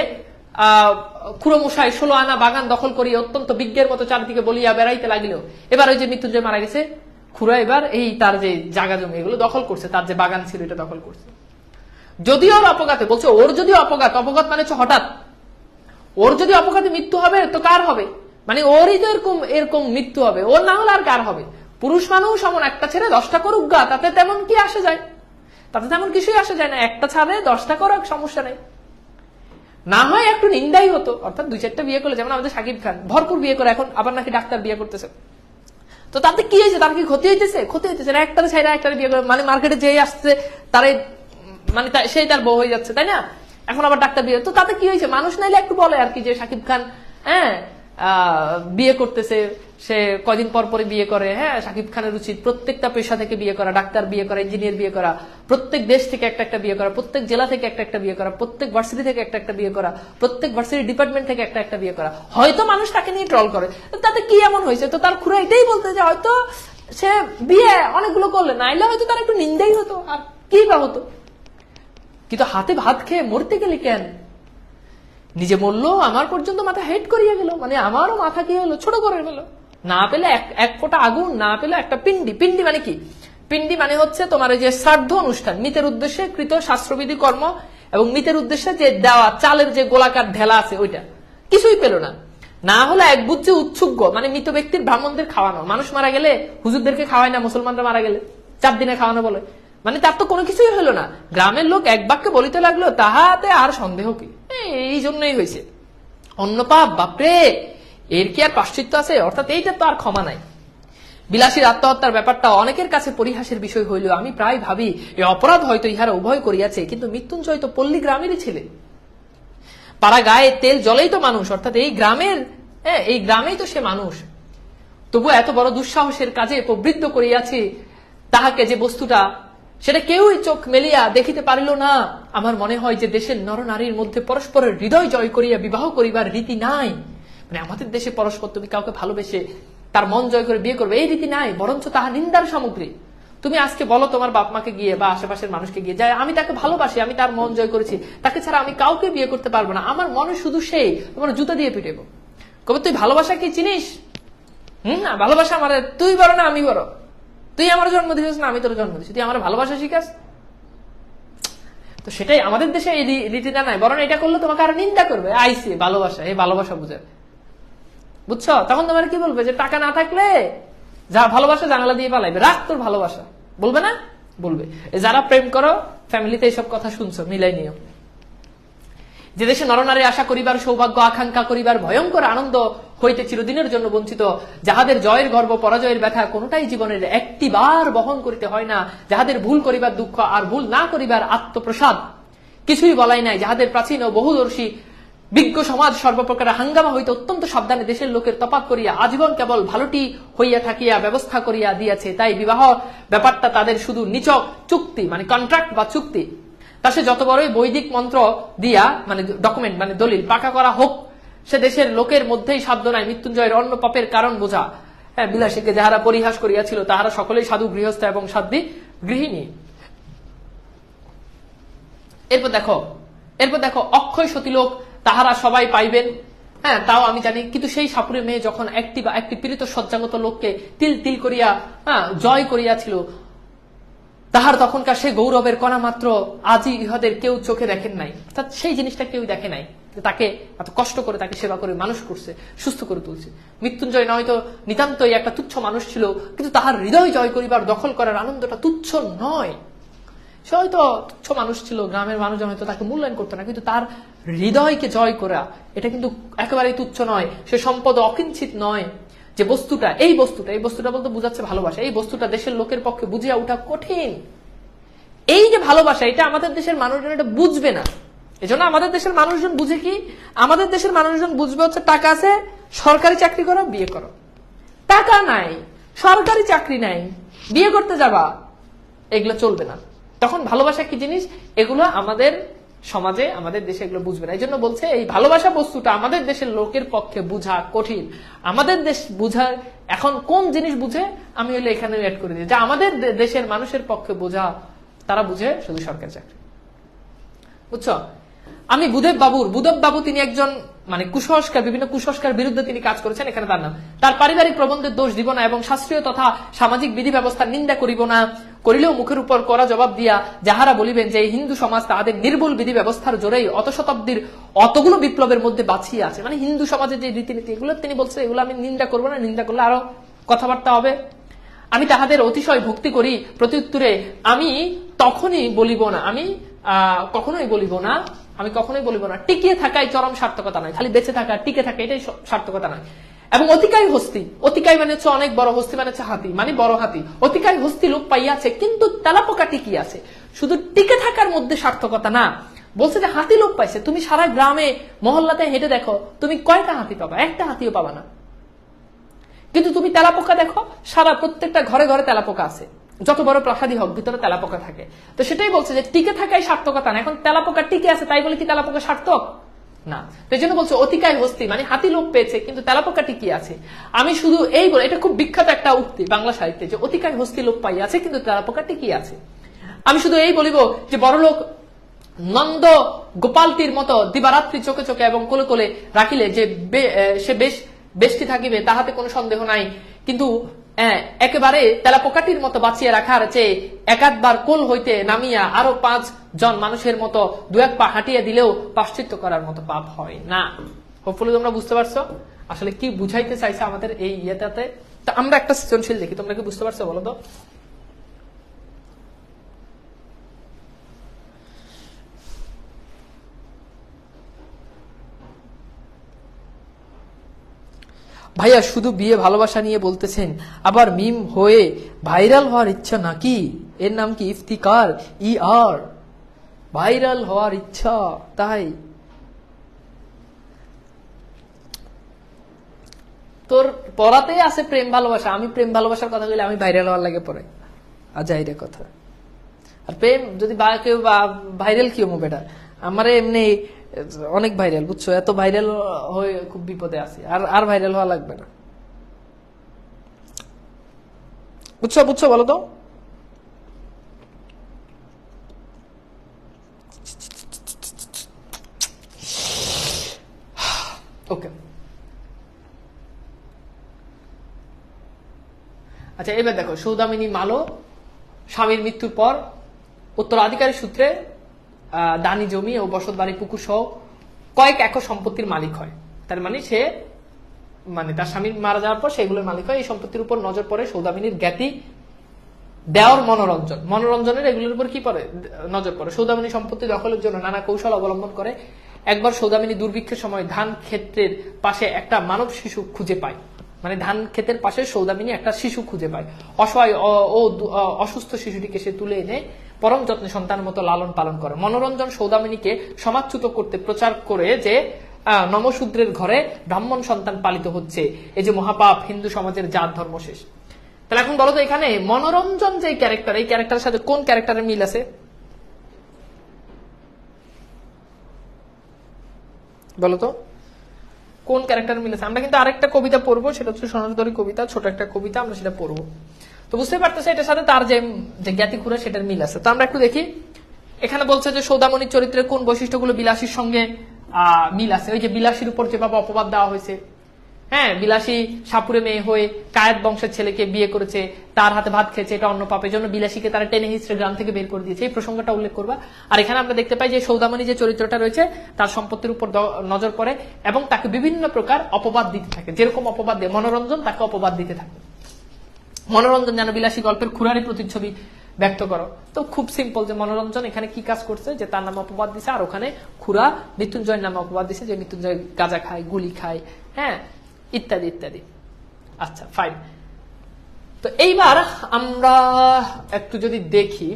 S1: খুড়োমশাই 16 আনা বাগান দখল করিয়া অত্যন্ত বিজ্ঞের মতো চারিদিকে বলিয়া বেড়াইতে লাগিল। এবার ওই যে মৃত্যুঞ্জয় মারা গেছে, খুড়া এবার এই তার যে জায়গা জমি এগুলো দখল করছে, তার যে বাগান ছিল এটা দখল করছে। যদিও ওর অপঘাতে, বলছে ওর যদি অপঘাত মানে হচ্ছে হঠাৎ, ওর যদি অপঘাতে মৃত্যু হবে তো কার হবে, মানে ওরই তো এরকম মৃত্যু হবে, ওর না হলে আর কার হবে। পুরুষ মানুষ এমন একটা ছেড়ে 10টা করুক গা, তাতে তেমন কি আসে যায়, তাতে তেমন কিছুই আসে যায় না। একটা ছাড়ে 10টা করুক, সমস্যা নেই। না হয় একটু নিন্দাই হতো, অর্থাৎ 2-4টা বিয়ে করলে, যেমন আমাদের শাকিব খান ভরপুর বিয়ে করে, এখন আবার নাকি ডাক্তার বিয়ে করতেছে। তো তাতে কি হয়েছে, তার কি ক্ষতি হইতেছে? ক্ষতি হইতেছে না। একটারে ছাইরা একটারে বিয়ে করে, মানে মার্কেটে যেই আসছে তারে, মানে সেই তার বউ হয়ে যাচ্ছে, তাই না? এখন আবার ডাক্তার বিয়ে, তো তাতে কি হয়েছে? মানুষ নাইলে একটু বলে আর কি যে শাকিব খান বিয়ে করতেছে, সে কয়দিন পর পরে বিয়ে করে। হ্যাঁ, শাকিব খানের উচিত প্রত্যেকটা পেশা থেকে বিয়ে করা, ডাক্তার বিয়ে করা, ইঞ্জিনিয়ার বিয়ে করা, প্রত্যেক দেশ থেকে একটা একটা বিয়ে করা, প্রত্যেক জেলা থেকে একটা একটা বিয়ে করা, প্রত্যেক ভার্সিটি থেকে একটা একটা বিয়ে করা, প্রত্যেক ভার্সিটি ডিপার্টমেন্ট থেকে একটা একটা বিয়ে করা। হয়তো মানুষ তাকে নিয়ে ট্রল করে, তাতে কি এমন হয়েছে? তো তার খুড়া এটাই বলতে যে হয়তো সে বিয়ে অনেকগুলো করলে, নাইলে হয়তো তার একটু নিন্দাই হতো, আর কি বা হতো। কিন্তু হাতে ভাত খেয়ে মরতে গেলে কেন? নিজে মরলো, আমার পর্যন্ত মাথা হেড করিয়ে গেল, মানে আমারও মাথা কি হলো, ছোট করে গেল। না পেলে এক ফোঁটা আগুন, না পেলে একটা পিন্ডি। পিন্ডি মানে কি? পিন্ডি মানে হচ্ছে তোমার এই যে শ্রাদ্ধ অনুষ্ঠান, মৃতের উদ্দেশ্যে কৃত শাস্ত্রবিধি কর্ম, এবং মৃতের উদ্দেশ্যে যে দেওয়া চালের যে গোলাকার ঢেলা আছে ওইটা, কিছুই পেল না। না হলে এক বুঝছে উৎসুগ্য, মানে মৃত ব্যক্তির ব্রাহ্মণদের খাওয়ানো। মানুষ মারা গেলে হুজুরদেরকে খাওয়ায় না, মুসলমানরা মারা গেলে 4 দিনে খাওয়ানো বলে, মানে তার তো কোনো কিছুই হলো না। গ্রামের লোক এক বাক্যে বলিতে লাগলো, তাহাতে আর সন্দেহ কি? এই জন্যই হয়েছে। অন্য পাপ, বাপরে, এর কি আর প্রাশ্চিত্য আছে? অর্থাৎ এইটা তো আর ক্ষমা নাই। বিলাসীর আত্মহত্যার ব্যাপারটা অনেকের কাছে পরিহাসের বিষয় হইলেও আমি প্রায় ভাবি এই অপরাধ হয়তো ইহারা উভয় করিয়াছে, কিন্তু মৃত্যুঞ্জয় তো পল্লী গ্রামেরই ছেলে, পাড়া গায়ে তেল জলেই তো মানুষ, অর্থাৎ এই গ্রামের, এই গ্রামেই তো সে মানুষ। তবু এত বড় দুঃসাহসের কাজে প্রবৃত্ত করিয়াছে তাহাকে, যে বস্তুটা সেটা কেউই চোখ মেলিয়া দেখিতে পারিল না। আমার মনে হয় যে দেশের নরনারীর মধ্যে পরস্পরের হৃদয় জয় করিয়া বিবাহ করিবার রীতি নাই। মানে আমাদের দেশে পরস্পর তুমি কাউকে ভালোবেসে তার মন জয় করে বিয়ে করবে, এই রীতি নাই, বরঞ্চ তাহা নিন্দার সামগ্রী। তুমি আজকে বলো তোমার বাপ মাকে গিয়ে বা আশেপাশের মানুষকে গিয়ে, যায় আমি তাকে ভালোবাসি, আমি তার মন জয় করেছি, তাকে ছাড়া আমি কাউকে বিয়ে করতে পারবো না, আমার মনে শুধু সেই, তোমার জুতা দিয়ে পিটেবো। কবে তুই ভালোবাসা কি চিনিস? না, ভালোবাসা আমার তুই বড় না আমি বড়, তুই আমার জন্ম দিয়েছিস না আমি তোর জন্ম দিয়েছি, তুই আমার ভালোবাসা শিখাস। তো সেটাই আমাদের দেশে এই রীতিটা নাই, বরং এটা করলে তোমাকে আরো নিন্দা করবে। আইসি ভালোবাসা, এই ভালোবাসা বুঝে, বুঝছো? তখন তোমার কি বলবে, যে টাকা না থাকলে যা ভালোবাসা জানালা দিয়ে পালাইবে, রাখ তোর ভালোবাসা, বলবে না? বলবে। যারা প্রেম করো ফ্যামিলিতে এইসব কথা শুনছো, মিলাই নিও। যে দেশে নরনারী আশা করিবার, সৌভাগ্য আকাঙ্ক্ষা করিবার ভয়ঙ্কর আনন্দ হইতে চিরদিনের জন্য বঞ্চিত, যাহাদের জয়ের গর্ব পরাজয়ের ব্যথা কোনটাই জীবনের একটিবার বহন করিতে হয় না, যাহাদের ভুল করিবার দুঃখ আর ভুল না করিবার আত্মপ্রসাদ কিছুই বলাই নাই, যাহাদের প্রাচীন ও বহুদর্শী বিজ্ঞ সমাজ সর্বপ্রকার হাঙ্গামা হইতে অত্যন্ত সাবধানে দেশের লোকের তফাৎ করিয়া আজীবন কেবল ভালোটি হইয়া থাকিয়া ব্যবস্থা করিয়া দিয়াছে, তাই বিবাহ ব্যাপারটা তাদের শুধু নিছক চুক্তি, মানে কন্ট্রাক্ট বা চুক্তি। তা সে যত বড়ই বৈদিক মন্ত্র দিয়া, মানে ডকুমেন্ট, মানে দলিল পাকা করা হোক, সে দেশের লোকের মধ্যেই সাধ্য নাই মৃত্যুঞ্জয়ের অন্য পাপের কারণ বোঝা। হ্যাঁ, বিলাসীকে যাহারা পরিহাস করিয়াছিল তাহারা সকলেই সাধু গৃহস্থ এবং সাধ্বী গৃহিণী। এরপর দেখো অক্ষয় সতীলোক তাহারা সবাই পাইবেন। হ্যাঁ, তাও আমি জানি, কিন্তু সেই সাপুরের মেয়ে যখন একটি পীড়িত সজ্জাগত লোককে তিল তিল করিয়া জয় করিয়াছিল, তাহার তখনকার সে গৌরবের কণা মাত্র আজই ইহাদের কেউ চোখে দেখেন নাই, সেই জিনিসটা কেউ দেখে নাই, তাকে এত কষ্ট করে তাকে সেবা করে মানুষ করছে, সুস্থ করে তুলছে। মৃত্যুঞ্জয় নয়তো নিতান্তই একটা তুচ্ছ মানুষ ছিল, কিন্তু তাহার হৃদয় জয় করিবার, দখল করার আনন্দটা তুচ্ছ নয়। সে হয়তো তুচ্ছ মানুষ ছিল, গ্রামের মানুষজন হয়তো তাকে মূল্যায়ন করতো না, কিন্তু তার হৃদয়কে জয় করা এটা কিন্তু একেবারেই তুচ্ছ নয়। সে সম্পদ অকিঞ্চিত নয়। যে বস্তুটা, এই বস্তুটা বলতে বুঝাচ্ছে ভালোবাসা, এই বস্তুটা দেশের লোকের পক্ষে বুঝিয়া ওঠা কঠিন। এই যে ভালোবাসা, এটা আমাদের দেশের মানুষজন এটা বুঝবে না। এজন্য আমাদের দেশের মানুষজন বুঝে কি? আমাদের দেশের মানুষজন বুঝবে হচ্ছে টাকা আছে, সরকারি চাকরি করো, বিয়ে করো। টাকা নাই, সরকারি চাকরি নাই, বিয়ে করতে যাবা, এগুলো চলবে না। তখন ভালোবাসা কি জিনিস, এগুলো আমাদের সমাজে, আমাদের দেশে এগুলো বুঝবে না। এই জন্য বলছে এই ভালোবাসা বস্তুটা আমাদের দেশের লোকের পক্ষে বুঝা কঠিন। আমাদের দেশ বুঝার এখন কোন জিনিস বুঝে, আমি হলে এখানে এড করে দিই, যা আমাদের দেশের মানুষের পক্ষে বোঝা, তারা বুঝে শুধু সরকারি চাকরি। বুঝছো? আমি বুধেব বাবু তিনি একজন মানে কুসংস্কার, বিভিন্ন কুসংস্কার বিরুদ্ধে তিনি কাজ করেছেন, এখানে তার নাম। তার পারিবারিক প্রবন্ধের দোষ দিব না এবং শাস্ত্রীয় তথা সামাজিক বিধি ব্যবস্থার নিন্দা করিব না, করিলেও মুখের উপর করা জবাব দিয়া যাহারা বলিবেন যে হিন্দু সমাজ তাহাদের নির্ভুল বিধি ব্যবস্থার জোরেই অত শতাব্দীর অতগুলো বিপ্লবের মধ্যে বাঁচিয়ে আছে, মানে হিন্দু সমাজের যে রীতিনীতি, এগুলো তিনি বলছে এগুলো আমি নিন্দা করবো না, নিন্দা করলে আরো কথাবার্তা হবে। আমি তাহাদের অতিশয় ভক্তি করি, প্রত্যুত্তরে আমি তখনই বলিব না, আমি কখনোই বলিব না টিকিয়ে থাকাই চরম সার্থকতা নয়, খালি বেঁচে থাকা, টিকে থাকা এটাই সার্থকতা নয়। এবং অতিকায় হস্তি, অতিকায় মানে হচ্ছে অনেক বড়, হস্তি মানে হচ্ছে হাতি, মানে বড় হাতি। অতিকায় হস্তি লোপ পাইয়াছে, কিন্তু তেলাপোকা টিকি আছে। শুধু টিকে থাকার মধ্যে সার্থকতা না, বলছে যে হাতি লোপ পাইছে। তুমি সারা গ্রামে মহল্লাতে হেঁটে দেখো, তুমি কয়টা হাতি পাবা? একটা হাতিও পাবা না। কিন্তু তুমি তেলাপোকা দেখো, সারা প্রত্যেকটা ঘরে ঘরে তেলাপোকা আছে, যত বড় প্রাসাদই হোক ভিতরে তেলাপোকা থাকে। তো সেটাই বলছে যে টিকে থাকাই সার্থকতা না। এখন তেলাপোকা টিকে আছে তাই বলে কি তেলাপোকা সার্থক না? এই জন্য বলছে অতিকায় হস্তি, মানে হাতি লোপ পেয়েছে কিন্তু তেলাপোকা টিকে আছে। আমি শুধু এই বলে, এটা খুব বিখ্যাত একটা উক্তি বাংলা সাহিত্যে, যে অতিকায় হস্তি লোপ পাইয়াছে কিন্তু তেলাপোকা টিকে আছে। আমি শুধু এই বলিব যে বড়লোক নন্দ গোপালটির মতো দিবারাত্রি চোখে চোখে এবং কোলে কোলে রাখিলে যে সে বেশটি থাকিবে তাহাতে কোনো সন্দেহ নাই, কিন্তু একেবারে তেলাপোকাটির মতো বাঁচিয়ে রাখার চেয়ে একাধবার কোল হইতে নামিয়া আরো 5 জন মানুষের মতো 2-1 পা হাঁটিয়ে দিলেও পাশ্চিত্য করার মতো পাপ হয় না। হোপফুলি তোমরা বুঝতে পারছো আসলে কি বুঝাইতে চাইছে আমাদের এই ইয়েটাতে। তা আমরা একটা সৃজনশীল দেখি, তোমরা কি বুঝতে পারছো বলো তো? ভাইয়া শুধু বিয়ে ভালোবাসা নিয়ে বলতেছেন, আবার মিম হয়ে ভাইরাল হওয়ার ইচ্ছা নাকি? এর নাম কি ইফতিকার আর ভাইরাল হওয়ার ইচ্ছা? তাই তোর পড়াতে আছে প্রেম ভালোবাসা, আমি প্রেম ভালোবাসার কথা বলি, আমি ভাইরাল হওয়ার লাগে পড়ে আজাইরে কথা। আর প্রেম যদি কেউ ভাইরাল কি হবো বেটা, আমারে এমনি অনেক ভাইরাল, বুঝছো? এত ভাইরাল হয়ে খুব বিপদে আছি, আর ভাইরাল হওয়া লাগবে না, বুঝছো? বুঝছো বলো তো? ওকে, আচ্ছা এবার দেখো, সৌদামিনী মালো স্বামীর মৃত্যুর পর উত্তরাধিকারী সূত্রে দানি জমি ও বসত বাড়ি পুকুর সহ কয়েক একর সম্পত্তির মালিক হয়। তার মানে সে তার স্বামী মারা যাওয়ার পর সেগুলোর মালিক হয়। এই সম্পত্তির উপর নজর পড়ে সৌদামিনীর জ্ঞাতি দেওয়ার মনোরঞ্জনের এগুলোর উপর কি পড়ে? নজর পড়ে। সৌদামিনী সম্পত্তি দখলের জন্য নানা কৌশল অবলম্বন করে। একবার সৌদামিনী দুর্ভিক্ষের সময় ধান ক্ষেত্রের পাশে একটা মানব শিশু খুঁজে পায়, মানে ধান ক্ষেতের পাশে সৌদামিনী একটা শিশু খুঁজে পায়। অসহায় ও অসুস্থ শিশুটিকে সে তুলে এনে পরম যত্নে সন্তান মতো লালন পালন করে। মনোরঞ্জন সৌদামিনীকে সমাজচ্যুত করতে প্রচার করে যে নমশূদ্রের ঘরে ব্রাহ্মণ সন্তান পালিত হচ্ছে, এই যে মহাপাপ, হিন্দু সমাজের জাত ধর্ম শেষ। তাহলে এখন বলো তো, এখানে মনোরঞ্জন যে ক্যারেক্টার, এই ক্যারেক্টারের সাথে কোন ক্যারেক্টারের মিল আছে বলো তো? কোন ক্যারেক্টার মিল আছে? আমরা কিন্তু আরেকটা কবিতা পড়বো, সেটা হচ্ছে সোনারতরী কবিতা, ছোট একটা কবিতা, আমরা সেটা পড়বো। তো বুঝতে পারতেছে এটার সাথে তার যে জ্ঞাতি খুঁড়ে সেটার মিল আছে। তো আমরা একটু দেখি, এখানে বলছে যে সৌদামণির চরিত্রের কোন বৈশিষ্ট্যগুলো বিলাসীর সঙ্গে মিল আছে। ওই যে বিলাসীর উপর যেভাবে অপবাদ দেওয়া হয়েছে, হ্যাঁ, বিলাসী সাপুরে মেয়ে হয়ে কায়েত বংশের ছেলেকে বিয়ে করেছে, তার হাতে ভাত খেয়েছে, এটা অন্য পাপের জন্য বিলাসীকে তারা টেনে হিস্ট্রে গ্রাম থেকে বের করে দিয়েছে, এই প্রসঙ্গটা উল্লেখ করবা। আর এখানে আমরা দেখতে পাই যে সৌদামণি যে চরিত্রটা রয়েছে তার সম্পত্তির উপর নজর পড়ে এবং তাকে বিভিন্ন প্রকার অপবাদ দিতে থাকে। যেরকম অপবাদ দিয়ে মনোরঞ্জন তাকে অপবাদ দিতে থাকে। মনোরঞ্জন যেন বিলাসী গল্পের খুরারি প্রতিচ্ছবি ব্যক্ত করো। তো খুব সিম্পল, যে মনোরঞ্জন এখানে কি কাজ করছে, যে তার নামে অপবাদ দিছে, আর ওখানে খুরা মৃত্যুঞ্জয়ের নামে অপবাদ দিছে যে মৃত্যুঞ্জয় গাঁজা খায়, গুলি খায়, হ্যাঁ, ইত্যাদি ইত্যাদি। আচ্ছা ফাইন। তো এইবার আমরা একটু যদি দেখি,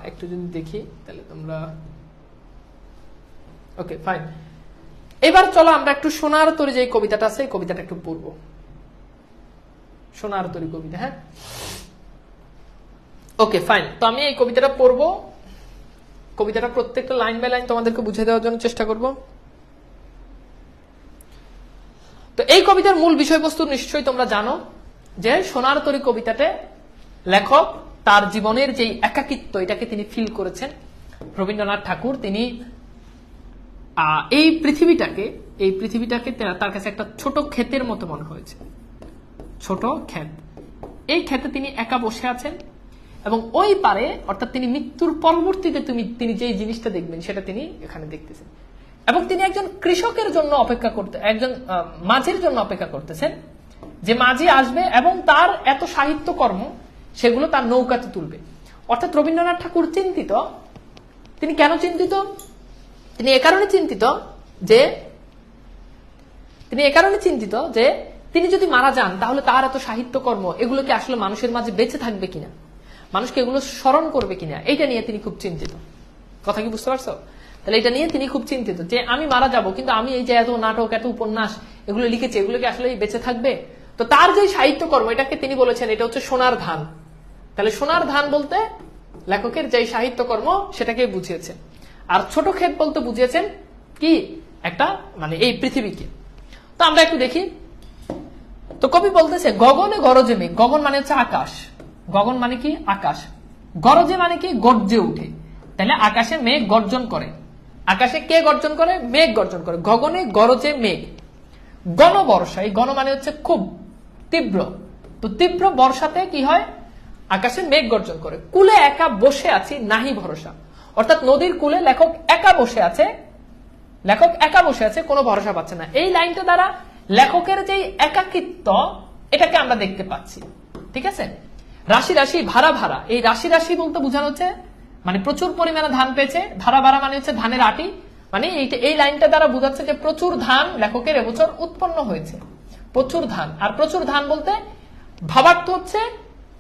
S1: একটু যদি দেখি তাহলে তোমরা, ওকে ফাইন। এবার চলো আমরা একটু সোনার তরী যে কবিতাটা আছে এই কবিতাটা একটু পড়বো। সোনার তরী কবিতা, হ্যাঁ, ওকে ফাইন। তো আমি এই কবিতাটা পড়বো, কবিতাটা প্রত্যেকটা লাইন বাই লাইন তোমাদেরকে বুঝিয়ে দেওয়ার জন্য চেষ্টা করব। তো এই কবিতার মূল বিষয়বস্তু নিশ্চয়ই তোমরা জানো, যে সোনার তরী কবিতাতে লেখক তার জীবনের যে একাকিত্ব এটাকে তিনি ফিল করেছেন। রবীন্দ্রনাথ ঠাকুর তিনি এই পৃথিবীটাকে তার কাছে একটা ছোট ক্ষেতের মতো মনে হয়েছে, ছোট ক্ষেত। এই ক্ষেতে তিনি একা বসে আছেন এবং ওই পারে, অর্থাৎ তিনি মৃত্যুর পরবর্তীতে তিনি যেই জিনিসটা দেখবেন সেটা তিনি এখানে দেখতেছেন। এবং তিনি একজন কৃষকের জন্য অপেক্ষা করতে, একজন মাঝির জন্য অপেক্ষা করতেছেন, যে মাঝি আসবে এবং তার এত সাহিত্য কর্ম সেগুলো তার নৌকাতে তুলবে। অর্থাৎ রবীন্দ্রনাথ ঠাকুর চিন্তিত। তিনি কেন চিন্তিত? তিনি এ কারণে চিন্তিত যে তিনি যদি মারা যান তাহলে তার এত সাহিত্যকর্ম এগুলো কি আসলে মানুষের মাঝে বেঁচে থাকবে কিনা, মানুষকে এগুলো স্মরণ করবে কিনা, এইটা নিয়ে তিনি খুব চিন্তিত। কথা কি বুঝতে পারছো? তাহলে এটা নিয়ে তিনি খুব চিন্তিত যে আমি মারা যাব, কিন্তু আমি এই যে এত নাটক এত উপন্যাস এগুলো লিখেছি, এগুলো কি আসলে বেঁচে থাকবে? তো তার যে সাহিত্যকর্ম এটাকে তিনি বলেছেন এটা হচ্ছে সোনার ধান। তাহলে সোনার ধান বলতে লেখকের যে সাহিত্যকর্ম সেটাকে বুঝিয়েছে, আর ছোট ক্ষেত বলতে বুঝিয়েছেন কি একটা মানে এই পৃথিবীকে। তো আমরা একটু দেখি। তো কবি বলতেছে গগনে গরজে মেঘ, গগন মানে হচ্ছে আকাশ, গগন মানে কি আকাশ, গরজে মানে কি গর্জে উঠে, তাহলে আকাশে মেঘ গর্জন করে। আকাশে কে গর্জন করে? মেঘ গর্জন করে। গগনে গরজে মেঘ, গণ বর্ষা, এই গণ মানে হচ্ছে খুব তীব্র, তো তীব্র বর্ষাতে কি হয়? আকাশে মেঘ গর্জন করে। কুলে একা বসে আছি নাহি ভরসা, অর্থাৎ নদীর কুলে লেখক একা বসে আছে, লেখক একা বসে আছে, কোনো ভরসা পাচ্ছে না। এই লাইনটা দ্বারা লেখকের যে একাকিত্ব এটাকে আমরা দেখতে পাচ্ছি। ঠিক আছে, রাশি রাশি ভাড়া ভাড়া, এই রাশি রাশি বলতে বোঝানো হচ্ছে মানে প্রচুর পরিমাণে ধান পেয়েছে, ভাড়া ভাড়া মানে হচ্ছে ধানের আটি, মানে এই লাইনটা দ্বারা বোঝাচ্ছে যে প্রচুর ধান লেখকের এবছর উৎপন্ন হয়েছে, প্রচুর ধান। আর প্রচুর ধান বলতে ভাবার্থ হচ্ছে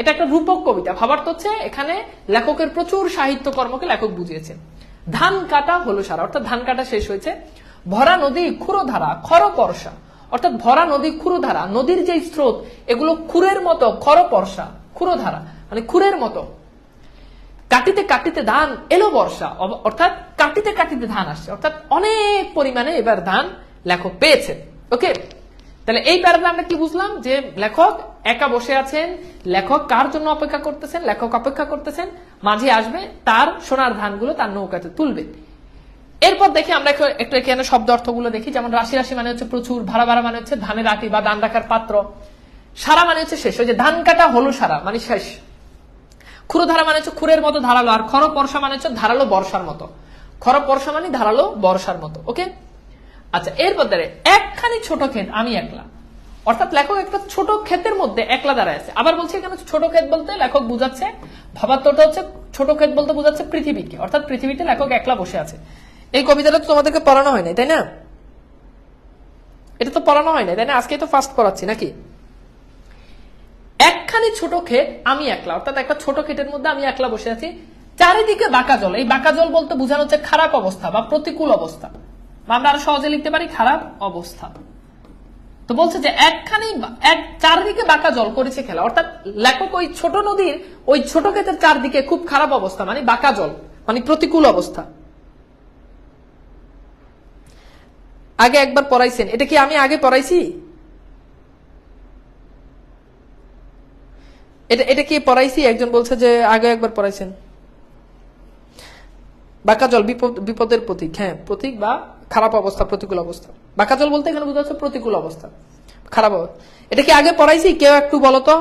S1: এটা একটা রূপক কবিতা, ভাবার্থ হচ্ছে এখানে লেখকের প্রচুর সাহিত্য কর্মকে লেখক বুঝিয়েছেন। ধান কাটা হলো সারা, অর্থাৎ ধান কাটা শেষ হয়েছে। ভরা নদী ক্ষুরধারা খর পরশা, অর্থাৎ ভরা নদী ক্ষুরধারা, নদীর যে স্রোত এগুলো খুরের মতো, খর পরশা ক্ষুরধারা মানে খুরের মতো। কাটিতে কাটিতে ধান এলো বর্ষা, অর্থাৎ কাটিতে কাটিতে ধান আসছে, অর্থাৎ অনেক পরিমাণে এবার ধান লেখক পেয়েছে। ওকে, তাহলে এই প্যারাগ্রাফে আমরা কি বুঝলাম? যে লেখক একা বসে আছেন, লেখক কার জন্য অপেক্ষা করতেছেন? লেখক অপেক্ষা করতেছেন মাঝে আসবে, তার সোনার ধানগুলো তার নৌকাতে তুলবে। এরপর দেখি আমরা একটু এখানে শব্দ অর্থগুলো দেখি। যেমন রাশি রাশি মানে হচ্ছে প্রচুর, ভাড়া ভাড়া মানে হচ্ছে ধানের আটি বা ধান রাখার পাত্র, সারা মানে হচ্ছে শেষ, ওই যে ধান কাটা হলো সারা মানে শেষ। ক্ষুরধারা মানে হচ্ছে খুরের মতো ধারালো, আর খর পরশা মানে হচ্ছে ধারালো বর্ষার মতো, খর পরশা মানে ধারালো বর্ষার মতো। ওকে, আচ্ছা এরপর ধরে একখানি ছোট ক্ষেত আমি একলা, অর্থাৎ লেখক একটা ছোট ক্ষেতের মধ্যে একলা দাঁড়ায় আছে। আবার বলছে এখানে ছোট ক্ষেত বলতে লেখক বুঝাচ্ছে, ভাবার্থটা হচ্ছে ছোট ক্ষেত বলতে বুঝাচ্ছে পৃথিবীকে, অর্থাৎ পৃথিবীতে লেখক একলা বসে আছে। এই কবিতাটা তো তোমাদেরকে পড়ানো হয় নাই তাই না? এটা তো পড়ানো হয় নাই তাই না? আজকে তো ফার্স্ট পড়াচ্ছি নাকি? একখানি ছোট ক্ষেত আমি একলা, অর্থাৎ একটা ছোট ক্ষেতের মধ্যে আমি একলা বসে আছি, চারিদিকে বাঁকা জল। এই বাঁকা জল বলতে বোঝানো হচ্ছে খারাপ অবস্থা বা প্রতিকূল অবস্থা, বা আমরা আরো সহজে লিখতে পারি খারাপ অবস্থা। তো বলছে যে চারদিকে বাঁকা জল করেছে খেলা, অর্থাৎ লেখক ওই ছোট নদীর ওই ছোট ক্ষেতের চারদিকে খুব খারাপ অবস্থা মানে বাঁকা জল মানে প্রতিকূল অবস্থা। আগে একবার পড়াইছেন, এটা কি আমি আগে পড়াইছি? এটা কি পড়াইছি? একজন বলছে যে আগে একবার পড়াইছেন। বাঁকা জল বিপদের প্রতীক, হ্যাঁ প্রতীক বা খারাপ অবস্থা, প্রতিকূল অবস্থা। বাঁকা জল বলতে এখানে বোঝা যাচ্ছে প্রতিকূল অবস্থা, খারাপ অবস্থা। এটা কি আগে পড়াইছি? কেউ একটু বলো তো।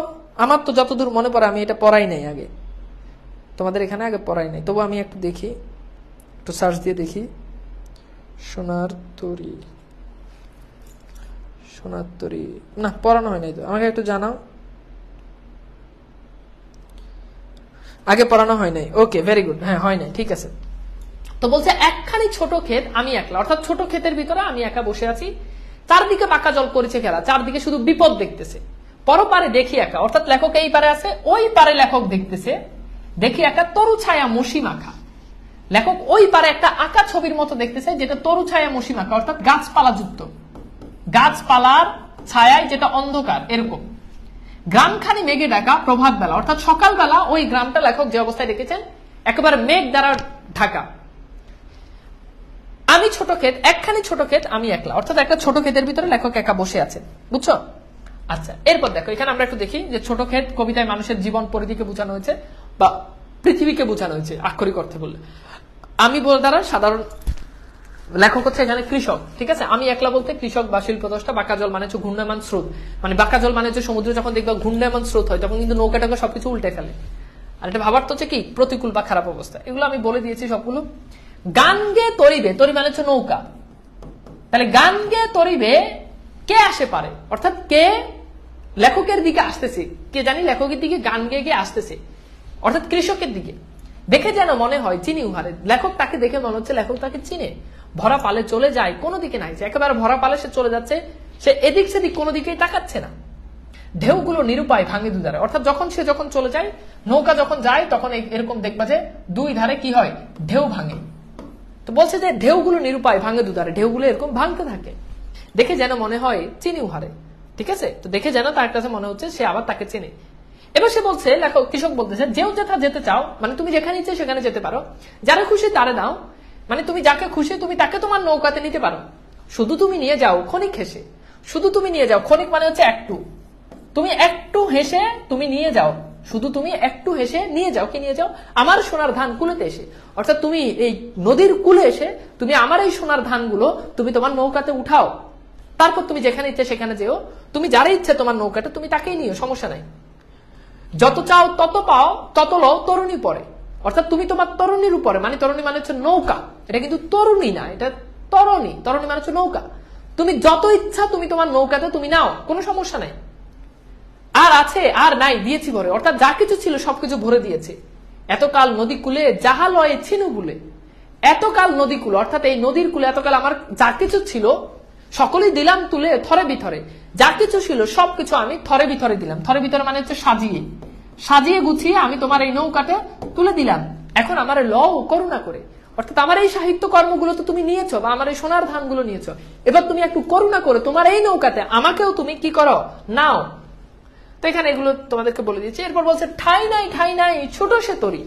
S1: আমার তো যতদূর মনে পড়ে আমি এটা পড়াই নাই আগে, তোমাদের এখানে আগে পড়াই নাই। তবু আমি একটু দেখি, একটু সার্চ দিয়ে দেখি। সোনার তরী, সোনার তরী না পড়ানো হয় নাই তো, আমাকে একটু জানাও। আগে পড়ানো হয় নাই, ওকে ভেরি গুড, হ্যাঁ হয় নাই, ঠিক আছে। তো বলছে একখানি ছোট ক্ষেত আমি একলা, অর্থাৎ ছোট ক্ষেতের ভিতরে আমি একা বসে আছি, চারদিকে বাঁকা জল করেছে খেলা, চারদিকে শুধু বিপদ দেখতেছে। পরপারে দেখি একা, অর্থাৎ লেখক এই পারে আছে, ওই পারে লেখক দেখতেছে, দেখি একা তরু ছায়া মসি মাখা। লেখক ওই পারে একটা আঁকা ছবির মতো দেখতেছে যেটা তরু ছায়া মসি মাখা, অর্থাৎ গাছপালা যুক্ত, গাছপালার ছায়ায় যেটা অন্ধকার এরকম। গ্রামখানি মেঘে ঢাকা প্রভাত বেলা, অর্থাৎ সকালবেলা ওই গ্রামটা লেখক যে অবস্থায় দেখেছেন একেবারে মেঘ দ্বারা ঢাকা। আমি ছোট ক্ষেত, একখানি ছোট ক্ষেত আমি একলা, অর্থাৎ একটা ছোট ক্ষেতের ভিতরে লেখক একা বসে আছেন, বুঝছো? আচ্ছা এরপর দেখো এখানে আমরা একটু দেখি যে ছোট ক্ষেত কবিতায় মানুষের জীবন পরিধিকে বোঝানো হয়েছে বা পৃথিবীকে বোঝানো হয়েছে আক্ষরিক অর্থে বললে। আমি বল দ্বারা সাধারণ লেখক হচ্ছে এখানে কৃষক, ঠিক আছে? আমি একলা বলতে কৃষক বা শিল্পদ্রষ্টা। বাঁকা জল মানে হচ্ছে ঘূর্ণায়মান স্রোত, মানে বাঁকা জল মানে হচ্ছে সমুদ্রে যখন দেখবা ঘূর্ণায়মান স্রোত হয় তখন কিন্তু নৌকাটাকে সবকিছু উল্টে ফেলে। আর এটা ভাবার তো হচ্ছে কি প্রতিকূল বা খারাপ অবস্থা, এগুলো আমি বলে দিয়েছি সবগুলো। গান গে তরিবে, তরি মানে হচ্ছে নৌকা, তাহলে গান গে তরিবে কে আসে পারে, অর্থাৎ কে লেখকের দিকে আসতেছে, কে জানি লেখকের দিকে গান গেয়ে গিয়ে আসতেছে, অর্থাৎ কৃষকের দিকে। দেখে যেন মনে হয় চিনি উহারে, লেখক তাকে দেখে মনে হচ্ছে লেখক তাকে চিনে। ভরা পালে চলে যায়, কোনো দিকে নাই, একেবারে ভরা পালে সে চলে যাচ্ছে, সে এদিক সেদিক কোনো দিকেই তাকাচ্ছে না। ঢেউগুলো নিরুপায় ভাঙে দুধারে, অর্থাৎ যখন চলে যায়, নৌকা যখন যায় তখন এরকম দেখবা যে দুই ধারে কি হয়, ঢেউ ভাঙে। তো বলছে যে ঢেউগুলো নিরুপায় ভাঙে দুধারে, ঢেউগুলো এরকম ভাঙতে থাকে, দেখে যেন মনে হয় চিনি উহারে। ঠিক আছে, তো দেখে যেন তার কাছে মনে হচ্ছে সে আবার তাকে চেনে। এবার সে বলছে, কৃষক বলতেছে, যেও যেথা যেতে চাও, মানে তুমি যেখানে ইচ্ছে সেখানে যেতে পারো, যারা খুশি তারে দাও, মানে তুমি যাকে খুশি তুমি তাকে তোমার নৌকাতে নিতে পারো, শুধু তুমি নিয়ে যাও ক্ষণিক হেসে। শুধু তুমি নিয়ে যাও, ক্ষণিক মানে হচ্ছে একটু, তুমি একটু হেসে তুমি নিয়ে যাও, শুধু তুমি একটু হেসে নিয়ে যাও, কি নিয়ে যাও, আমার সোনার ধান কুলেতে এসে। অর্থাৎ তুমি এই নদীর কুলে এসে তুমি আমার এই সোনার ধানগুলো তুমি তোমার নৌকাতে উঠাও, তারপর তুমি যেখানে ইচ্ছে সেখানে যেও, তুমি যারা ইচ্ছে তোমার নৌকাটা তুমি তাকেই নিও, সমস্যা নাই। যত চাও তত পাও, তত লও তরুণী পরে। অর্থাৎ তুমি তোমার তরুণীর উপরে, মানে তরুণী মানে হচ্ছে নৌকা, এটা কিন্তু তরুণী না, এটা তরুণী। তরুণী মানে হচ্ছে নৌকা। তুমি যত ইচ্ছা তুমি তোমার নৌকাতে তুমি নাও, কোনো সমস্যা নাই। আর আছে আর নাই দিয়েছি ভরে, অর্থাৎ যা কিছু ছিল সবকিছু ভরে দিয়েছে। এতকাল নদী কুলে যাহা লয়ে ছিনু বলে, এতকাল নদী কুল, অর্থাৎ এই নদীর কুলে এতকাল আমার যা কিছু ছিল সকলেই দিলাম তুলে থরে বিথরে। যা কিছু ছিল সবকিছু আমি থরে বিথরে দিলাম। থরে বিথরে মানে হচ্ছে সাজিয়ে সাজিয়ে গুছিয়ে আমি তোমার এই নৌকাতে তুলে দিলাম। এখন আমার লও করুণা করে, অর্থাৎ আমার এই সাহিত্য কর্মগুলো তো তুমি নিয়েছো, বা আমার এই সোনার ধানগুলো নিয়েছো, এবার তুমি একটু করুণা করে তোমার এই নৌকাতে আমাকেও তুমি কি করো, নাও। তো এখানে এগুলো তোমাদেরকে বলে দিয়েছি। এরপর বলছে ঠাই নাই ছোট সে তরি,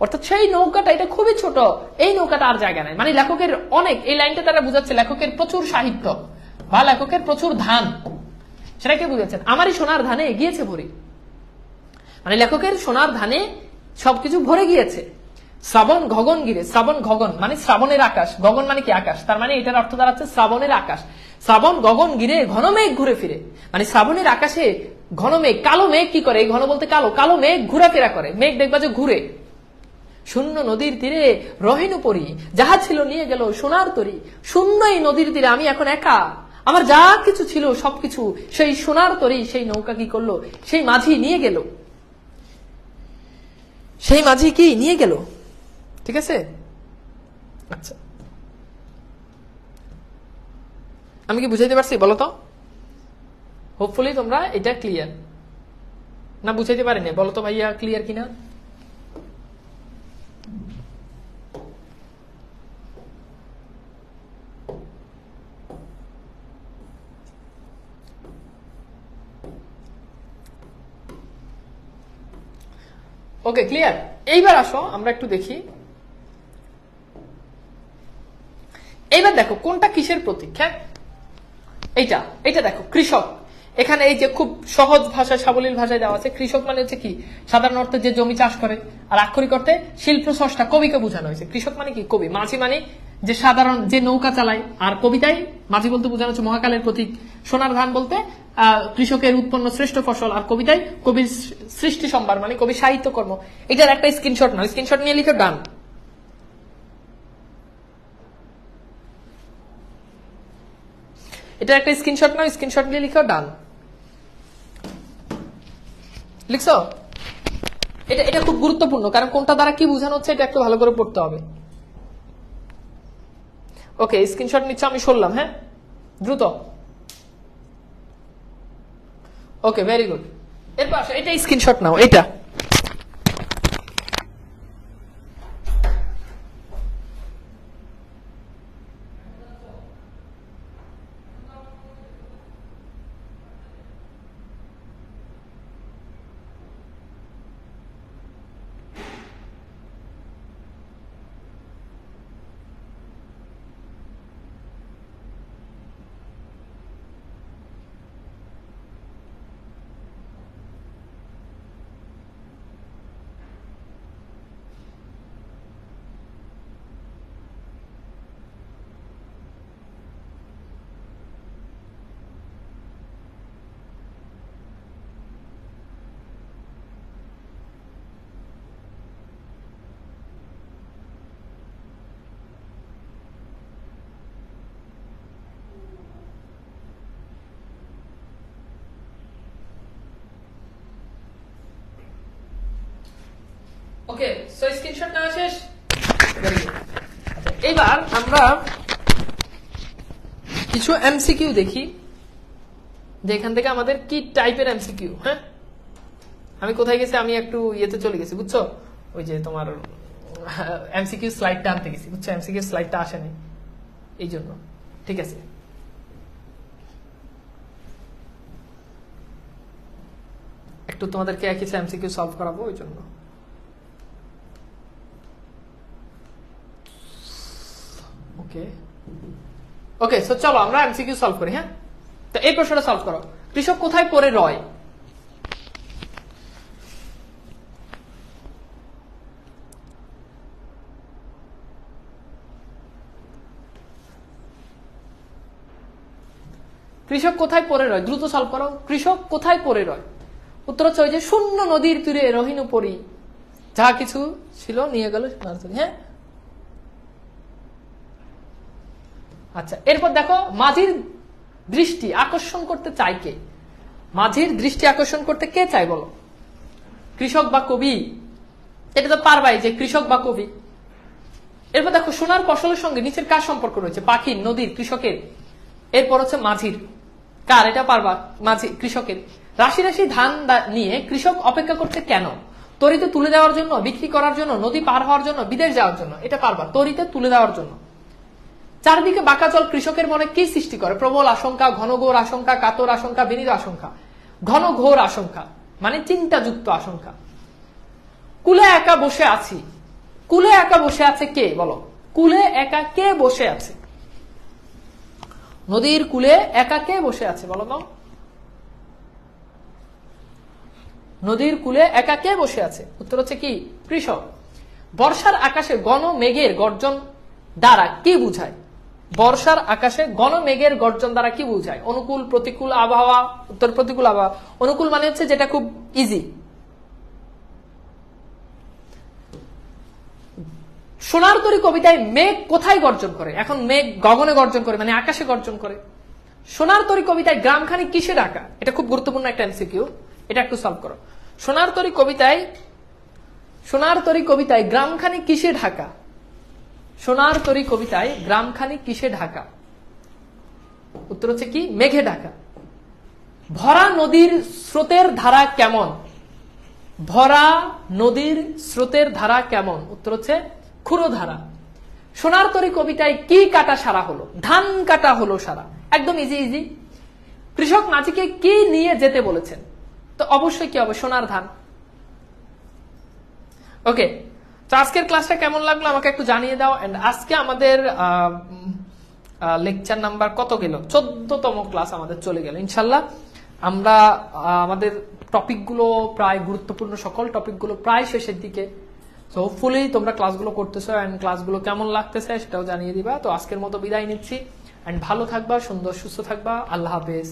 S1: অর্থাৎ সেই নৌকাটা এটা খুবই ছোট, এই নৌকাটা আর জায়গা নাই। মানে লেখকের অনেক, এই লাইনটা তারা বুঝাচ্ছে লেখকের প্রচুর সাহিত্য বা লেখকের প্রচুর ধান, সেটাকে বুঝাচ্ছেন। আমারই সোনার ধানে এগিয়েছে ভরি, মানে লেখকের সোনার ধানে সবকিছু ভরে গিয়েছে। শ্রাবণ গগন গিরে, শ্রাবণ গগন মানে শ্রাবণের আকাশ, গগন মানে কি আকাশ, তার মানে এটার অর্থ দাঁড়াচ্ছে শ্রাবণের আকাশ। শ্রাবণ গগন গিরে ঘন মেঘ ঘুরে ফিরে, মানে শ্রাবণের আকাশে ঘন মেঘ, কালো মেঘ কি করে, ঘন বলতে কালো, কালো মেঘ ঘোরাফেরা করে, মেঘ দেখবা যে ঘুরে। শূন্য নদীর তীরে রহিনু পরি, যাহা ছিল নিয়ে গেল সোনার তরি। শূন্য এই নদীর তীরে আমি এখন একা, আমার যা কিছু ছিল সবকিছু সেই সোনার তরি, সেই নৌকা কি করলো, সেই মাঝি নিয়ে গেল, সেই মাঝি কি নিয়ে গেল। ঠিক আছে, আচ্ছা আমি কি বুঝাইতে পারছি বলো তো? হোপফুলি তোমরা এটা ক্লিয়ার, না বুঝাইতে পারিনি বলো তো ভাইয়া, ক্লিয়ার কিনা? Okay clear. এইবার আসো আমরা একটু দেখি, এইবার দেখো কোনটা কিসের প্রতীক। হ্যাঁ এইটা, এটা দেখো কৃষক। এখানে এই যে খুব সহজ ভাষায় সাবলীল ভাষায় দেওয়া আছে, কৃষক মানে হচ্ছে কি, সাধারণ অর্থে যে জমি চাষ করে, আর আক্ষরিক অর্থে শিল্প স্রষ্টা কবিকে বোঝানো হয়েছে। কৃষক মানে কি কবি, মাঝি মানে যে সাধারণ যে নৌকা চালায়, আর কবিতায় মাঝি বলতে বোঝানো হচ্ছে মহাকালের প্রতীক। সোনার ধান বলতে কৃষকের উৎপন্ন শ্রেষ্ঠ ফসল, আর কবিতায় কবির সৃষ্টি সম্ভার মানে কবির সাহিত্য কর্ম। এটার একটা স্ক্রিনশট নাও, স্ক্রিনশট নিয়ে লিখে ডান। এটা একটা স্ক্রিনশট নাও, স্ক্রিনশট নিয়ে লিখো ডান। লিখছো? এটা খুব গুরুত্বপূর্ণ, কারণ কোনটা দ্বারা কি বোঝানো হচ্ছে এটা একটু ভালো করে পড়তে হবে। ওকে স্ক্রিনশট নিচ্ছে, আমি সরলাম। হ্যাঁ দ্রুত। Okay very good. এরপর আসো, এটা স্ক্রিনশট নাও, এটা ওকে। সো স্ক্রিনশট নেওয়া শেষ। এবার আমরা কিছু এমসিকিউ দেখি। যে এখান থেকে আমাদের কি টাইপের এমসিকিউ। হ্যাঁ, আমি কোথায় গেছি, আমি একটু ইয়েতে চলে গেছি বুঝছো, ওই যে তোমার এমসিকিউ স্লাইডটা আনতে গেছি বুঝছো, এমসিকিউ স্লাইডটা আসেনি এই জন্য। ঠিক আছে, একটু তোমাদেরকে একই এমসিকিউ সলভ করাবো ওই জন্য। ওকে ওকে, সো চলো আমরা এমসিকিউ সলভ করি। হ্যাঁ, তো এই প্রশ্নটা সলভ করো, কৃষক কোথায় পড়ে রয়? কৃষক কোথায় পড়ে রয়, দ্রুত সলভ করো। কৃষক কোথায় পড়ে রয়? উত্তর হচ্ছে ওই যে শূন্য নদীর তীরে রহিনু পরি, যা কিছু ছিল নিয়ে গেল। হ্যাঁ, আচ্ছা, এরপর দেখো মাঝির দৃষ্টি আকর্ষণ করতে চাই কে? মাঝির দৃষ্টি আকর্ষণ করতে কে চাই বলো? কৃষক বা কবি? এটা তো পারবাই যে কৃষক বা কবি। এরপর দেখো সোনার ফসলের সঙ্গে নিচের কার সম্পর্ক রয়েছে? পাখির, নদীর, কৃষকের? এরপর হচ্ছে মাঝির। কার? এটা পারবা, মাঝি, কৃষকের। রাশি রাশি ধান নিয়ে কৃষক অপেক্ষা করছে কেন? তরিতে তুলে দেওয়ার জন্য, বিক্রি করার জন্য, নদী পার হওয়ার জন্য, বিদেশ যাওয়ার জন্য? এটা পারবা, তরিতে তুলে দেওয়ার জন্য। চারদিকে বাঁকা জল কৃষকের মনে কি সৃষ্টি করে? প্রবল আশঙ্কা, ঘনঘোর আশঙ্কা, কাতর আশঙ্কা, বিনীত আশঙ্কা। ঘনঘোর আশঙ্কা মানে চিন্তাযুক্ত আশঙ্কা। কুলে একা বসে আছি, কুলে একা বসে আছে কে বলো? কুলে একা কে বসে আছে? নদীর কুলে একা কে বসে আছে বলো তো? নদীর কুলে একা কে বসে আছে? উত্তর হচ্ছে কি? কৃষক। বর্ষার আকাশে ঘন মেঘের গর্জন দ্বারা কি বুঝায়? বর্ষার আকাশে ঘন মেঘের গর্জন দ্বারা কি বুঝায়? অনুকূল, প্রতিকূল আবহাওয়া? উত্তর প্রতিকূল আবহাওয়া। অনুকূল মানে হচ্ছে যেটা খুব ইজি। সোনার তরী কবিতায় মেঘ কোথায় গর্জন করে? এখন মেঘ গগনে গর্জন করে মানে আকাশে গর্জন করে। সোনার তরী কবিতায় গ্রামখানি কিসে ঢাকা? এটা খুব গুরুত্বপূর্ণ একটা এমসিকিউ, এটা একটু সলভ করো। সোনার তরী কবিতায় গ্রামখানি কিসে ঢাকা? সোনার তরী কবিতায় গ্রামখানি কিসে ঢাকা? উত্তর হচ্ছে কি? মেঘে ঢাকা। ভরা নদীর স্রোতের ধারা কেমন? ভরা নদীর স্রোতের ধারা কেমন? উত্তর হচ্ছে ক্ষুরধারা। সোনার তরী কবিতায় কি কাটা সারা হলো? ধান কাটা হলো সারা। একদম ইজি ইজি। কৃষক মাঝিকে কি নিয়ে যেতে বলেছেন? তো অবশ্যই কি হবে? সোনার ধান। ওকে, তো আজকের ক্লাসটা কেমন লাগলো আমাকে একটু জানিয়ে দাও। এন্ড আজকে আমাদের লেকচার নাম্বার কত গেল? 14তম ক্লাস আমাদের চলে গেল। ইনশাল্লাহ আমরা আমাদের টপিকগুলো প্রায় গুরুত্বপূর্ণ সকল টপিকগুলো প্রায় শেষের দিকে। তো হোপফুলি তোমরা ক্লাসগুলো করতেছো এন্ড ক্লাসগুলো কেমন লাগতেছে সেটাও জানিয়ে দিবা। তো আজকের মতো বিদায় নিচ্ছি এন্ড ভালো থাকবা, সুন্দর সুস্থ থাকবা। আল্লাহ হাফেজ।